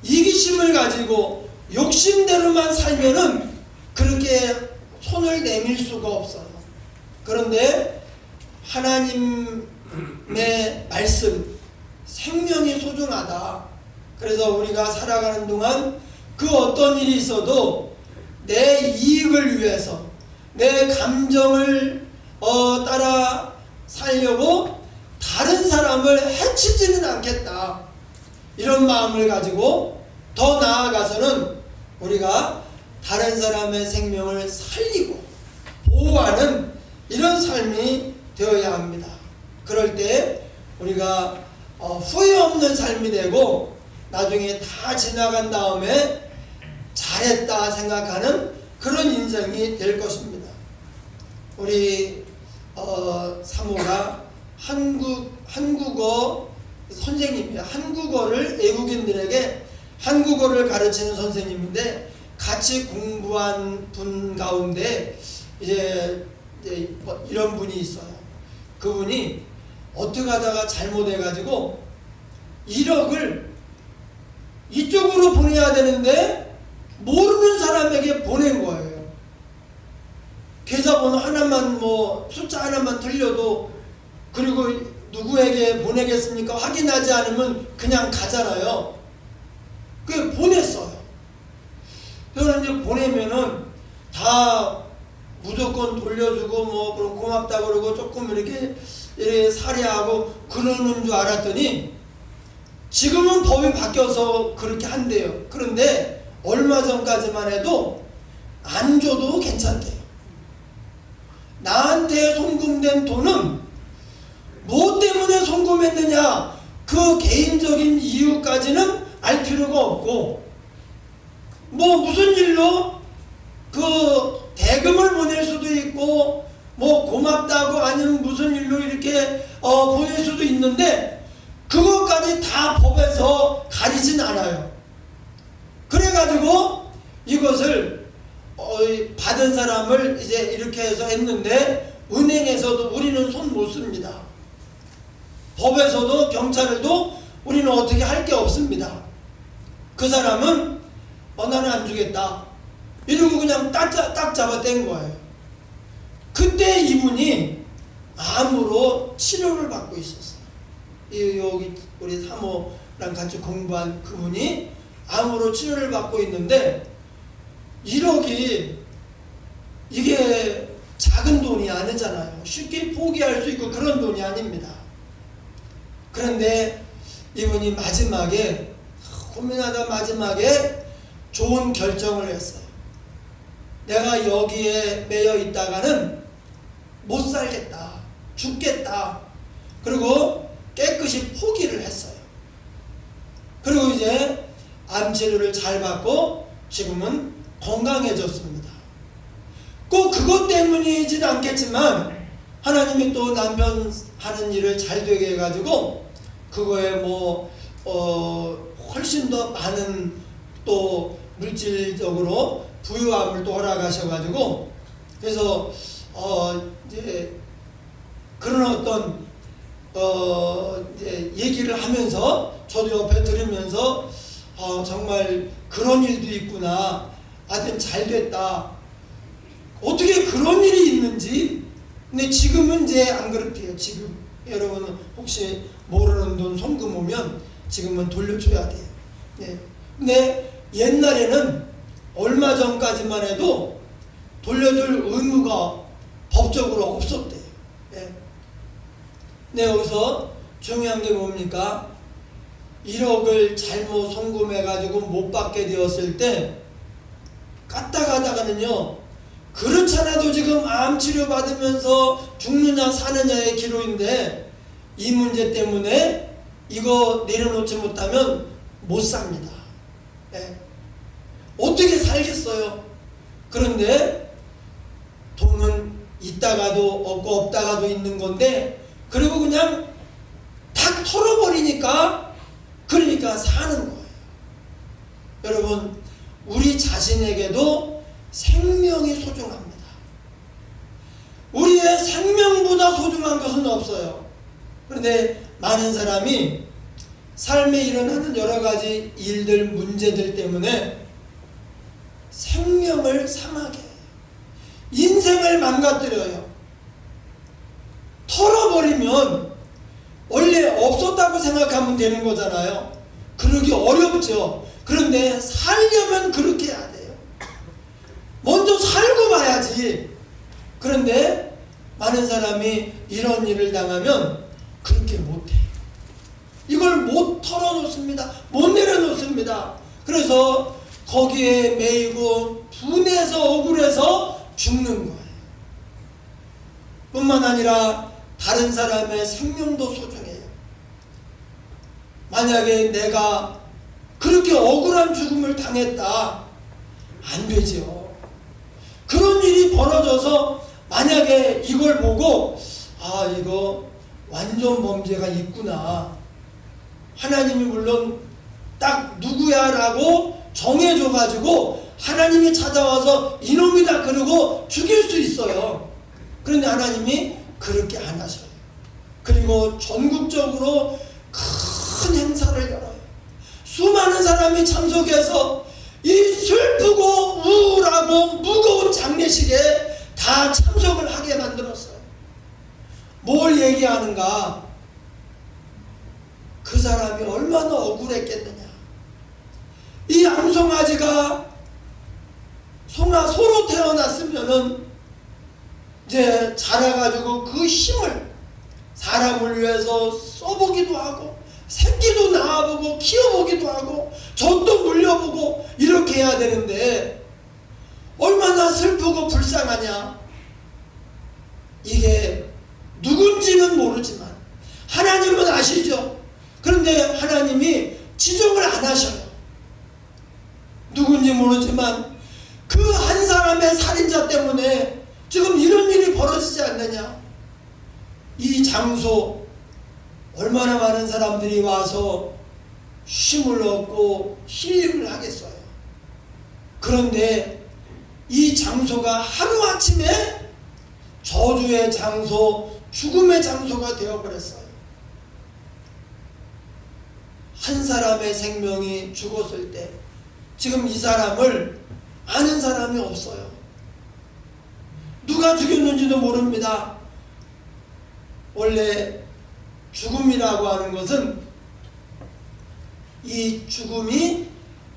이기심을 가지고 욕심대로만 살면은 그렇게 손을 내밀 수가 없어요. 그런데 하나님의 말씀, 생명이 소중하다. 그래서 우리가 살아가는 동안 그 어떤 일이 있어도 내 이익을 위해서 내 감정을 따라 살려고 다른 사람을 해치지는 않겠다. 이런 마음을 가지고 더 나아가서는 우리가 다른 사람의 생명을 살리고 보호하는 이런 삶이 되어야 합니다. 그럴 때 우리가 후회 없는 삶이 되고 나중에 다 지나간 다음에 잘했다 생각하는 그런 인생이 될 것입니다. 우리 사모가 한국어 선생님이에요. 한국어를 외국인들에게 한국어를 가르치는 선생님인데 같이 공부한 분 가운데 이제 이런 분이 있어요. 그분이 어떻게 하다가 잘못해가지고 1억을 이쪽으로 보내야 되는데 모르는 사람에게 보낸 거예요. 계좌번호 하나만 숫자 하나만 틀려도 그리고 누구에게 보내겠습니까? 확인하지 않으면 그냥 가잖아요. 그 보냈어요. 그래서 이제 보내면은 다 무조건 돌려주고 그럼 고맙다 그러고 조금 이렇게 살해하고 그러는 줄 알았더니 지금은 법이 바뀌어서 그렇게 한대요. 그런데 얼마 전까지만 해도 안 줘도 괜찮대요. 나한테 송금된 돈은 뭐 때문에 송금했느냐 그 개인적인 이유까지는 알 필요가 없고 무슨 일로 그 대금을 보낼 수도 있고 고맙다고 아니면 무슨 일로 이렇게 보낼 수도 있는데 그것까지 다 법에서 가리진 않아요. 그래가지고 이것을 받은 사람을 이제 이렇게 해서 했는데 은행에서도 우리는 손 못 씁니다. 법에서도 경찰에도 우리는 어떻게 할 게 없습니다. 그 사람은 나는 안 주겠다 이러고 그냥 딱 잡아 뗀 거예요. 그때 이분이 암으로 치료를 받고 있었어요. 여기 우리 사모랑 같이 공부한 그분이 암으로 치료를 받고 있는데 1억이 이게 작은 돈이 아니잖아요. 쉽게 포기할 수 있고 그런 돈이 아닙니다. 그런데 이분이 마지막에 고민하다 마지막에 좋은 결정을 했어요. 내가 여기에 매여 있다가는 못 살겠다, 죽겠다. 그리고 깨끗이 포기를 했어요. 그리고 이제 암 치료를 잘 받고 지금은 건강해졌습니다. 꼭 그것 때문이진 않겠지만 하나님이 또 남편 하는 일을 잘 되게 해가지고 그거에 훨씬 더 많은 또 물질적으로 부유함을 또 허락하셔가지고 그래서 이제 그런 어떤 이제 얘기를 하면서 저도 옆에 들으면서 정말 그런 일도 있구나. 하여튼 잘 됐다. 어떻게 그런 일이 있는지. 근데 지금은 이제 안 그렇대요. 지금 여러분 혹시 모르는 돈 송금 오면 지금은 돌려줘야 돼요. 네. 근데 옛날에는 얼마 전까지만 해도 돌려줄 의무가 법적으로 없었대요. 네. 네, 여기서 중요한 게 뭡니까? 1억을 잘못 송금해가지고 못 받게 되었을 때 까딱하다가는요 그렇잖아도 지금 암치료 받으면서 죽느냐 사느냐의 기로인데 이 문제 때문에 이거 내려놓지 못하면 못 삽니다. 네. 어떻게 살겠어요? 그런데 돈은 있다가도 없고 없다가도 있는 건데 그리고 그냥 탁 털어버리니까 그러니까 사는 거예요. 여러분 우리 자신에게도 생명이 소중합니다. 우리의 생명보다 소중한 것은 없어요. 그런데 많은 사람이 삶에 일어나는 여러 가지 일들, 문제들 때문에 생명을 상하게 해요. 인생을 망가뜨려요. 털어버리면 원래 없었다고 생각하면 되는 거잖아요. 그러기 어렵죠. 그런데 살려면 그렇게 해야 돼요. 먼저 살고 봐야지. 그런데 많은 사람이 이런 일을 당하면 그렇게 못해요. 이걸 못 털어놓습니다. 못 내려놓습니다. 그래서 거기에 매이고 분해서 억울해서 죽는 거예요. 뿐만 아니라 다른 사람의 생명도 소중해요. 만약에 내가 그렇게 억울한 죽음을 당했다. 안 되죠. 그런 일이 벌어져서 만약에 이걸 보고 이거 완전 범죄가 있구나. 하나님이 물론 딱 누구야 라고 정해줘가지고 하나님이 찾아와서 이놈이다 그러고 죽일 수 있어요. 그런데 하나님이 그렇게 안 하셔요. 그리고 전국적으로 큰 행사를 열어요. 수많은 사람이 참석해서 이 슬프고 우울하고 무거운 장례식에 다 참석을 하게 만들었어요. 뭘 얘기하는가? 그 사람이 얼마나 억울했겠느냐. 이 암송아지가 소로 태어났으면은 이제 자라가지고 그 힘을 사람을 위해서 써보기도 하고 새끼도 낳아보고 키워보기도 하고 젖도 물려보고 이렇게 해야 되는데 얼마나 슬프고 불쌍하냐. 이게 누군지는 모르지만 하나님은 아시죠. 그런데 하나님이 지적을 안 하셔요. 누군지 모르지만 그 한 사람의 살인자 때문에 지금 이런 일이 벌어지지 않느냐. 이 장소 얼마나 많은 사람들이 와서 쉼을 얻고 힐링을 하겠어요. 그런데 이 장소가 하루아침에 저주의 장소, 죽음의 장소가 되어버렸어요. 한 사람의 생명이 죽었을 때 지금 이 사람을 아는 사람이 없어요. 누가 죽였는지도 모릅니다. 원래 죽음이라고 하는 것은 이 죽음이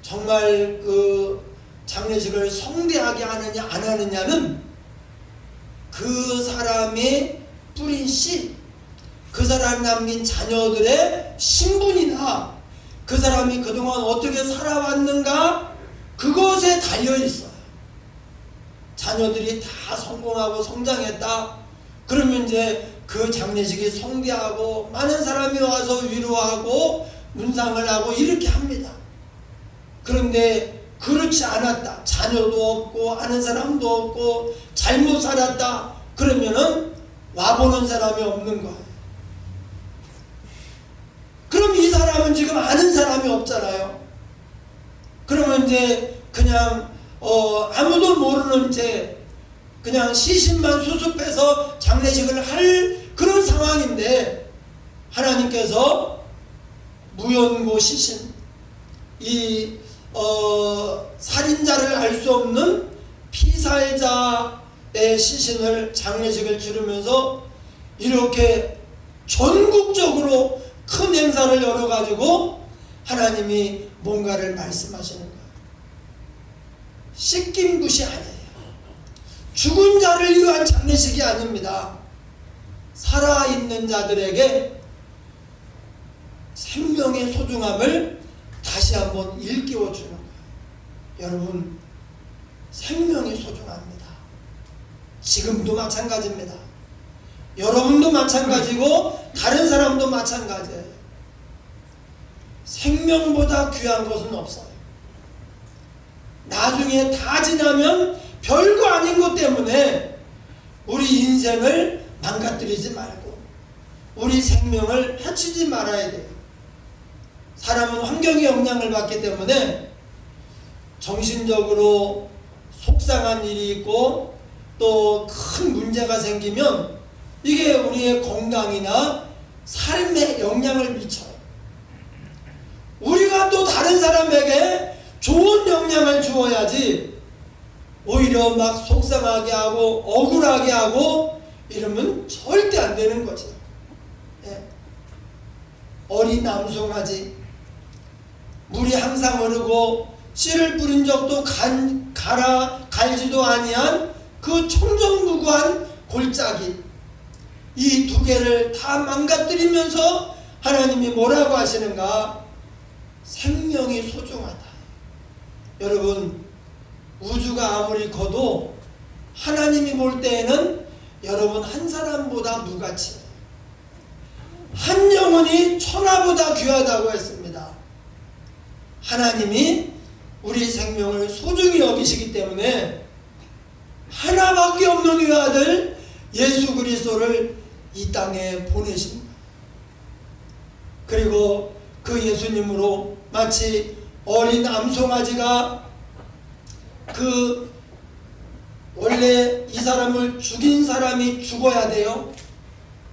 정말 그 장례식을 성대하게 하느냐 안 하느냐는 그 사람이 뿌린 씨, 그 사람이 남긴 자녀들의 신분이나 그 사람이 그동안 어떻게 살아왔는가 그것에 달려 있어요. 자녀들이 다 성공하고 성장했다. 그러면 이제 그 장례식이 성대하고 많은 사람이 와서 위로하고 문상을 하고 이렇게 합니다. 그런데 그렇지 않았다. 자녀도 없고 아는 사람도 없고 잘못 살았다. 그러면은 와보는 사람이 없는 거예요. 그럼 이 사람은 지금 아는 사람이 없잖아요. 그러면 이제 그냥 아무도 모르는 채 그냥 시신만 수습해서 장례식을 할 그런 상황인데 하나님께서 무연고 시신, 이 살인자를 알 수 없는 피살자의 시신을 장례식을 치르면서 이렇게 전국적으로 큰 행사를 열어가지고 하나님이 뭔가를 말씀하시는 거예요. 씻긴 것이 아니에요. 죽은 자를 위한 장례식이 아닙니다. 살아있는 자들에게 생명의 소중함을 다시 한번 일깨워 주는 거예요. 여러분, 생명이 소중합니다. 지금도 마찬가지입니다. 여러분도 마찬가지고 다른 사람도 마찬가지예요. 생명보다 귀한 것은 없어요. 나중에 다 지나면 별거 아닌 것 때문에 우리 인생을 망가뜨리지 말고 우리 생명을 해치지 말아야 돼요. 사람은 환경의 영향을 받기 때문에 정신적으로 속상한 일이 있고 또 큰 문제가 생기면 이게 우리의 건강이나 삶에 영향을 미쳐요. 우리가 또 다른 사람에게 좋은 영향을 주어야지 오히려 막 속상하게 하고 억울하게 하고 이러면 절대 안 되는 거죠. 예. 어린 암송아지, 물이 항상 흐르고 씨를 뿌린 적도 갈지도 아니한 그 청정무구한 골짜기, 이 두 개를 다 망가뜨리면서 하나님이 뭐라고 하시는가? 생명이 소중하다. 여러분, 우주가 아무리 커도 하나님이 볼 때에는 여러분 한 사람보다 무가치해요. 한 영혼이 천하보다 귀하다고 했습니다. 하나님이 우리 생명을 소중히 여기시기 때문에 하나밖에 없는 외아들 예수 그리스도를 이 땅에 보내신 거예요. 그리고 그 예수님으로 마치 어린 암송아지가 그 원래 이 사람을 죽인 사람이 죽어야 돼요.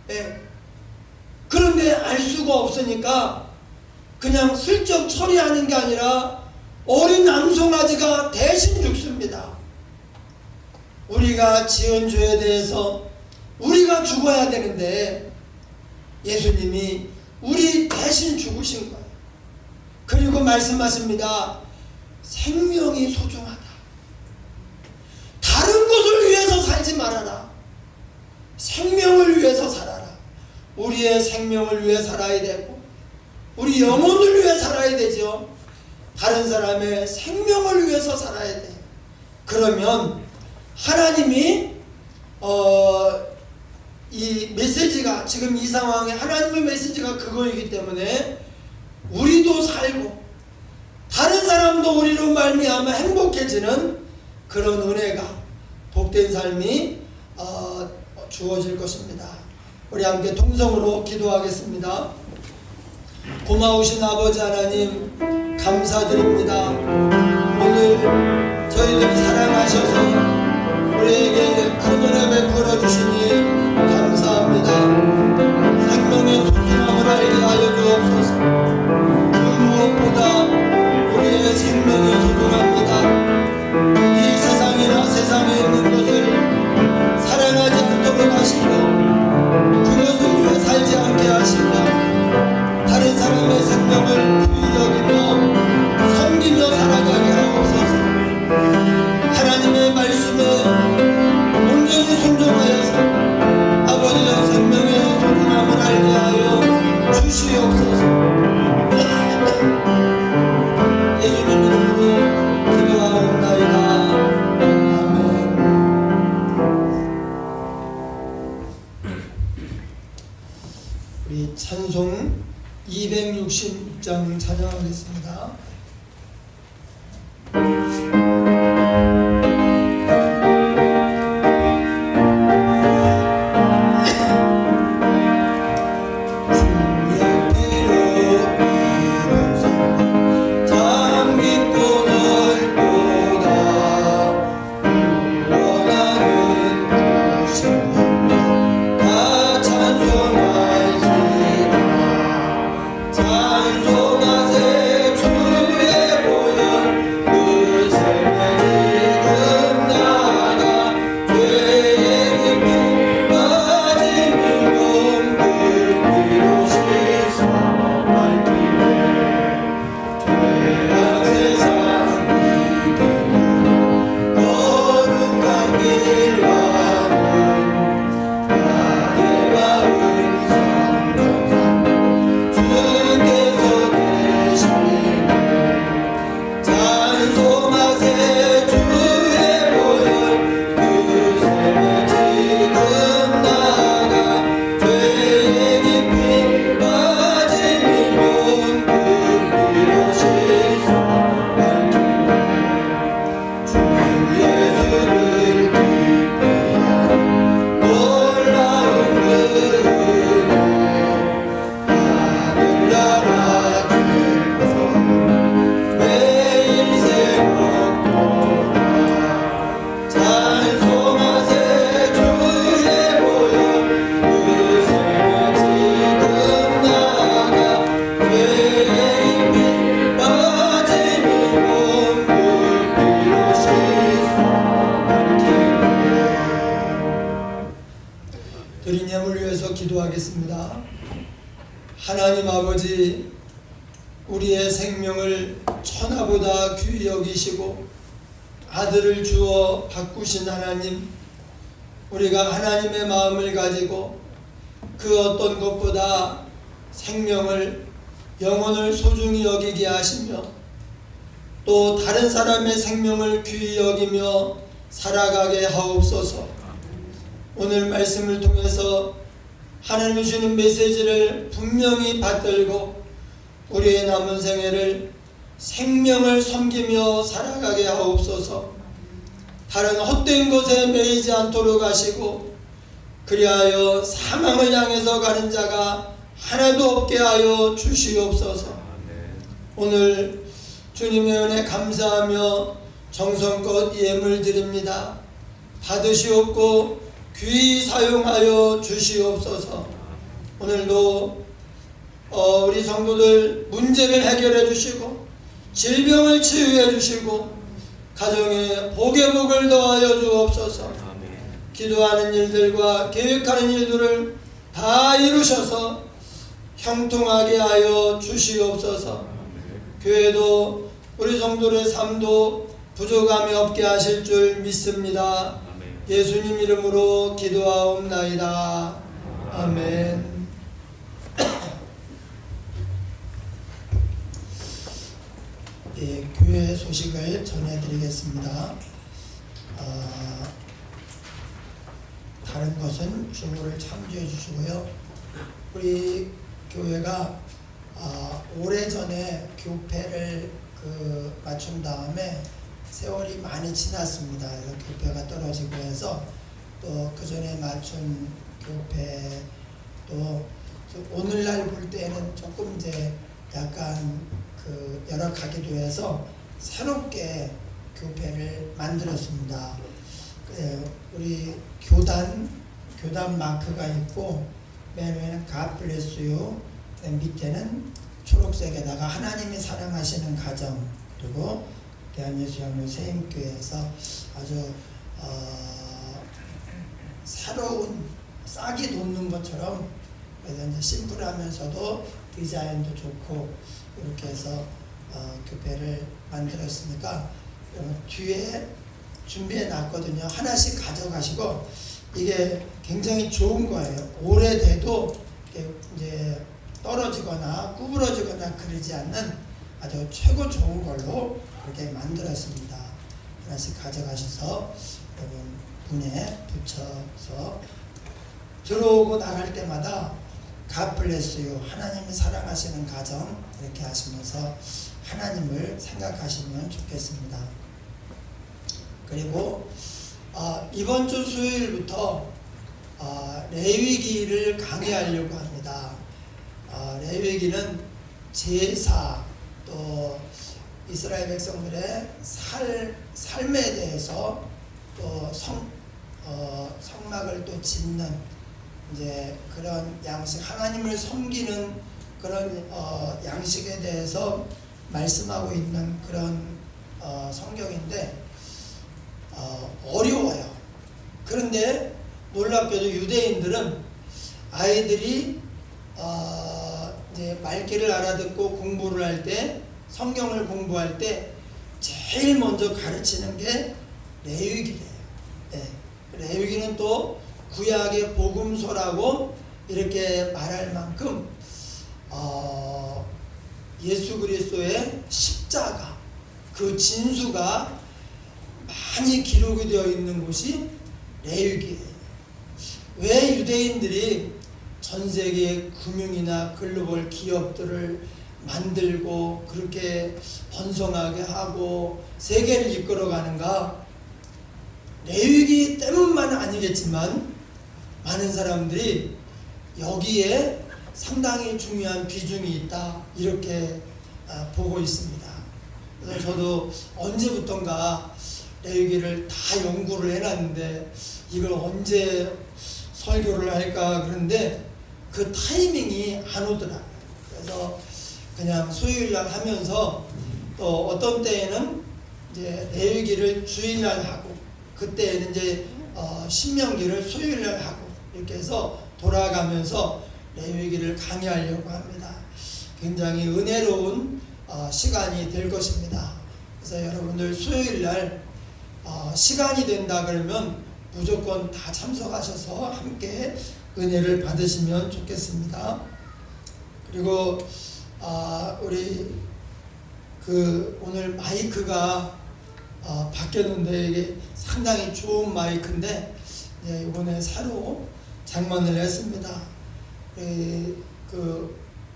예. 그런데 알 수가 없으니까 그냥 슬쩍 처리하는 게 아니라 어린 암송아지가 대신 죽습니다. 우리가 지은 죄에 대해서 우리가 죽어야 되는데 예수님이 우리 대신 죽으신 거예요. 그리고 말씀하십니다. 생명이 소중하다. 다른 것을 위해서 살지 말아라. 생명을 위해서 살아라. 우리의 생명을 위해 살아야 되고 우리 영혼을 위해 살아야 되죠. 다른 사람의 생명을 위해서 살아야 돼. 그러면 하나님이 이 메시지가 지금 이 상황에 하나님의 메시지가 그거이기 때문에 우리도 살고 다른 사람도 우리로 말미암아 행복해지는 그런 은혜가 복된 삶이 주어질 것입니다. 우리 함께 통성으로 기도하겠습니다. 고마우신 아버지 하나님 감사드립니다. 오늘 저희들 사랑하셔서 우리에게 큰 은혜 베풀어 주시니 감사합니다. 생명의 소중함을 알게 하여 주옵소서. 찬양하겠습니다. 찬송하세 주의 보혈 기도하겠습니다. 하나님 아버지, 우리의 생명을 천하보다 귀히 여기시고 아들을 주어 바꾸신 하나님, 우리가 하나님의 마음을 가지고 그 어떤 것보다 생명을, 영혼을 소중히 여기게 하시며 또 다른 사람의 생명을 귀히 여기며 살아가게 하옵소서. 오늘 말씀을 통해서 하나님이 주는 메시지를 분명히 받들고 우리의 남은 생애를 생명을 섬기며 살아가게 하옵소서. 다른 헛된 것에 매이지 않도록 하시고 그리하여 사망을 향해서 가는 자가 하나도 없게 하여 주시옵소서. 오늘 주님의 은혜 감사하며 정성껏 예물 드립니다. 받으시옵고 귀히 사용하여 주시옵소서. 오늘도 우리 성도들 문제를 해결해 주시고 질병을 치유해 주시고 가정에 복의 복을 더하여 주옵소서. 기도하는 일들과 계획하는 일들을 다 이루셔서 형통하게 하여 주시옵소서. 교회도 우리 성도들의 삶도 부족함이 없게 하실 줄 믿습니다. 예수님 이름으로 기도하옵나이다. 아멘. 예, 교회 소식을 전해드리겠습니다. 다른 것은 주보를 참조해 주시고요. 우리 교회가 오래전에 교패를 맞춘 다음에 세월이 많이 지났습니다. 그래서 교패가 떨어지고 해서 또 그 전에 맞춘 교패도 오늘날 볼 때는 조금 이제 약간 열악하기도 해서 새롭게 교패를 만들었습니다. 우리 교단 마크가 있고 맨 위에는 God bless you, 밑에는 초록색에다가 하나님이 사랑하시는 가정, 그리고 대한예수양로 세임교회에서 아주 새로운 싹이 돋는 것처럼, 그래서 이제 심플하면서도 디자인도 좋고 이렇게 해서 교패를 만들었으니까 뒤에 준비해 놨거든요. 하나씩 가져가시고, 이게 굉장히 좋은 거예요. 오래돼도 이제 떨어지거나 구부러지거나 그러지 않는 아주 최고 좋은 걸로 그렇게 만들었습니다. 하나씩 가져가셔서 여러분 문에 붙여서 들어오고 나갈 때마다 God bless you. 하나님이 사랑하시는 가정 이렇게 하시면서 하나님을 생각하시면 좋겠습니다. 그리고 이번 주 수요일부터 레위기를 강의하려고 합니다. 레위기는 제사 또 이스라엘 백성들의 삶에 대해서 또 성막을 또 짓는 이제 그런 양식, 하나님을 섬기는 그런 양식에 대해서 말씀하고 있는 그런 성경인데 어려워요. 그런데 놀랍게도 유대인들은 아이들이 이제 말귀를 알아듣고 공부를 할 때, 성경을 공부할 때 제일 먼저 가르치는 게 레위기래요. 네. 레위기는 또 구약의 복음서라고 이렇게 말할 만큼 예수 그리스도의 십자가 그 진수가 많이 기록이 되어 있는 곳이 레위기예요. 왜 유대인들이 전 세계의 금융이나 글로벌 기업들을 만들고 그렇게 번성하게 하고 세계를 이끌어가는가? 레위기 때문만 아니겠지만 많은 사람들이 여기에 상당히 중요한 비중이 있다 이렇게 보고 있습니다. 그래서 저도 언제부턴가 레위기를 다 연구를 해놨는데 이걸 언제 설교를 할까 그런데 그 타이밍이 안 오더라고요. 그래서 그냥 수요일날 하면서 또 어떤 때에는 이제 레위기를 주일날 하고 그때는 이제 신명기를 수요일날 하고 이렇게 해서 돌아가면서 레위기를 강의하려고 합니다. 굉장히 은혜로운 시간이 될 것입니다. 그래서 여러분들 수요일날 시간이 된다 그러면 무조건 다 참석하셔서 함께 은혜를 받으시면 좋겠습니다. 그리고 우리 오늘 마이크가 바뀌었는데 이게 상당히 좋은 마이크인데 이번에 새로 장만을 했습니다.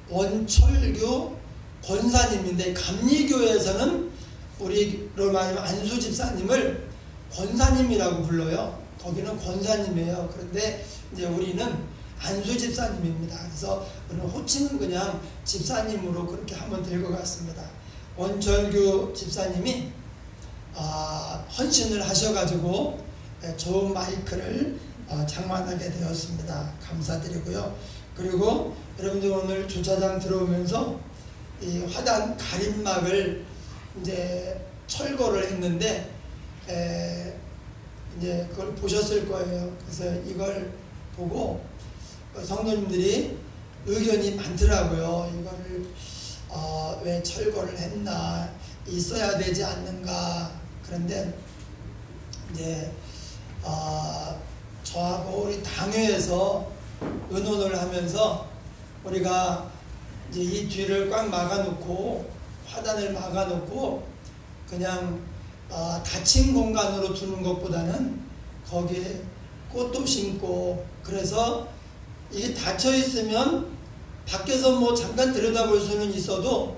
원철교 권사님인데 감리교에서는 우리로 말하면 안수 집사님을 권사님이라고 불러요. 거기는 권사님이에요. 그런데 이제 우리는 안수 집사님입니다. 그래서 우리는 호칭은 그냥 집사님으로 그렇게 하면 될 것 같습니다. 원철교 집사님이 헌신을 하셔가지고 좋은 마이크를 장만하게 되었습니다. 감사드리고요. 그리고 여러분들 오늘 주차장 들어오면서 이 화단 가림막을 이제 철거를 했는데 이제 그걸 보셨을 거예요. 그래서 이걸 보고 성도님들이 의견이 많더라고요. 이거를 왜 철거를 했나, 있어야 되지 않는가. 그런데 이제 저하고 우리 당회에서 의논을 하면서 우리가 이제 이 뒤를 꽉 막아놓고 화단을 막아놓고 그냥 닫힌 공간으로 두는 것보다는 거기에 꽃도 심고 그래서 이게 닫혀 있으면 밖에서 뭐 잠깐 들여다볼 수는 있어도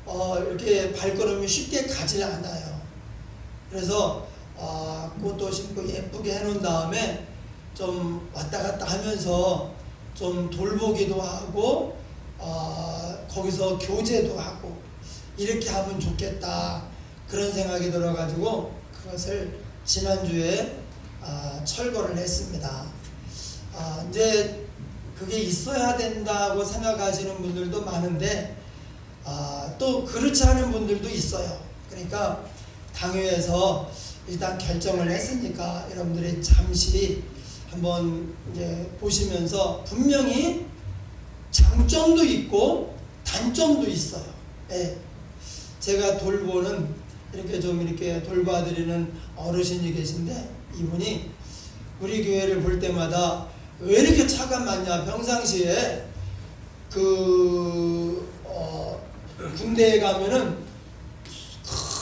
이렇게 발걸음이 쉽게 가질 않아요. 그래서 꽃도 심고 예쁘게 해놓은 다음에 좀 왔다 갔다 하면서 좀 돌보기도 하고 거기서 교제도 하고 이렇게 하면 좋겠다 그런 생각이 들어가지고 그것을 지난주에 철거를 했습니다. 이제 그게 있어야 된다고 생각하시는 분들도 많은데 또 그렇지 않은 분들도 있어요. 그러니까 당회에서 일단 결정을 했으니까 여러분들이 잠시 한번 이제 보시면서 분명히 장점도 있고 단점도 있어요. 네. 제가 돌보는 이렇게 돌봐드리는 어르신이 계신데 이분이 우리 교회를 볼 때마다 왜 이렇게 차가 많냐. 평상시에 군대에 가면은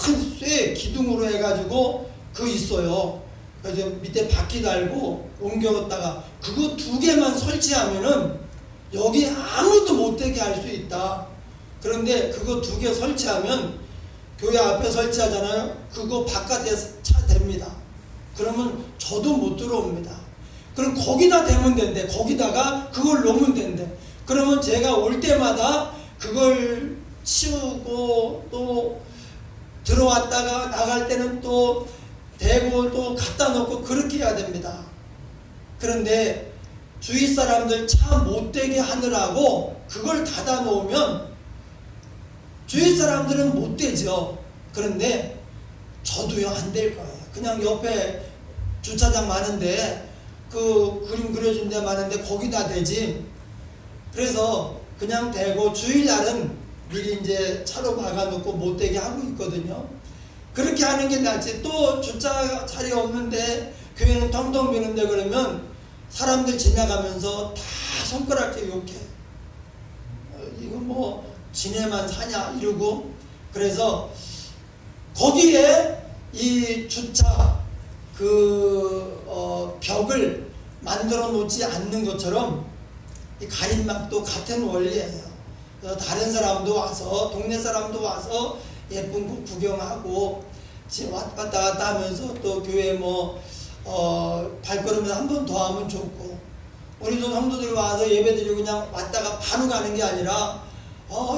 큰 쇠 기둥으로 해가지고 있어요. 그래서 밑에 바퀴 달고 옮겨갔다가 그거 2개만 설치하면은 여기 아무도 못 되게 할 수 있다. 그런데 그거 2개 설치하면 교회 앞에 설치하잖아요. 그거 바깥에 차 댑니다. 그러면 저도 못 들어옵니다. 그럼 거기다 대면 된대. 거기다가 그걸 놓으면 된대. 그러면 제가 올 때마다 그걸 치우고 또 들어왔다가 나갈 때는 또 대고 또 갖다 놓고 그렇게 해야 됩니다. 그런데 주위 사람들 차 못 되게 하느라고 그걸 닫아 놓으면 주위 사람들은 못 되죠. 그런데 저도요 안 될 거예요. 그냥 옆에 주차장 많은데 그 그림 그려준 데 많은데 거기다 대지. 그래서 그냥 대고 주일날은 미리 이제 차로 막아놓고 못 되게 하고 있거든요. 그렇게 하는 게 낫지. 또 주차 자리 없는데 교회는 텅텅 비는데 그러면 사람들 지나가면서 다 손가락질 욕해. 이거 뭐 지네만 사냐 이러고. 그래서 거기에 이 주차 벽을 만들어 놓지 않는 것처럼 이 가림막도 같은 원리예요. 그래서 다른 사람도 와서 동네 사람도 와서 예쁜 곳 구경하고 왔다 갔다 하면서 또 교회 발걸음을 한 번 더 하면 좋고, 우리도 성도들이 와서 예배드리고 그냥 왔다가 바로 가는 게 아니라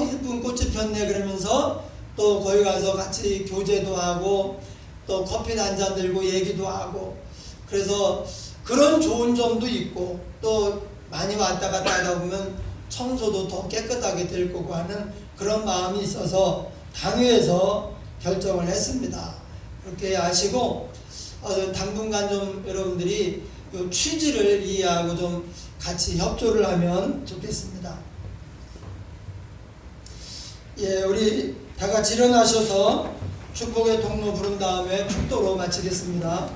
예쁜 꽃이 폈네 그러면서 또 거기 가서 같이 교제도 하고 또 커피 한잔 들고 얘기도 하고. 그래서 그런 좋은 점도 있고 또 많이 왔다 갔다 하다 보면 청소도 더 깨끗하게 될 거고 하는 그런 마음이 있어서 당회에서 결정을 했습니다. 그렇게 아시고 당분간 좀 여러분들이 이 취지를 이해하고 좀 같이 협조를 하면 좋겠습니다. 예, 우리 다 같이 일어나셔서 축복의 통로 부른 다음에 축도로 마치겠습니다.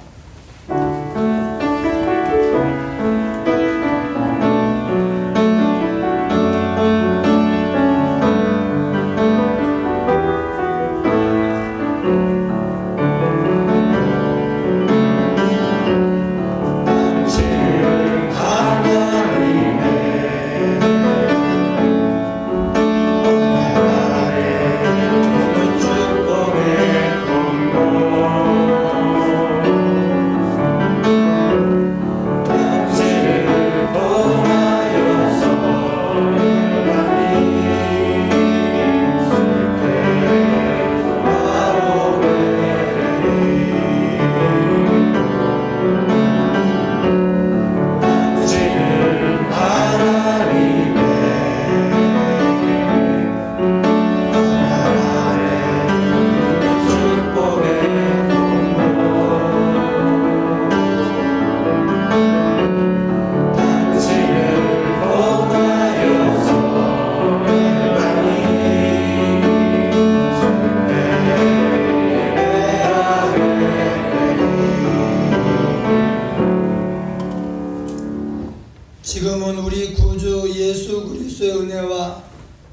지금은 우리 구주 예수 그리스도의 은혜와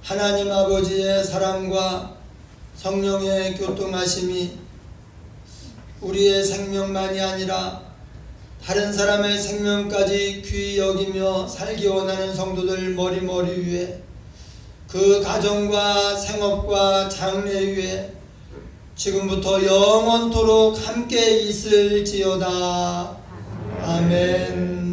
하나님 아버지의 사랑과 성령의 교통하심이 우리의 생명만이 아니라 다른 사람의 생명까지 귀히 여기며 살기 원하는 성도들 머리머리 위에, 그 가정과 생업과 장래 위에 지금부터 영원토록 함께 있을지어다. 아멘.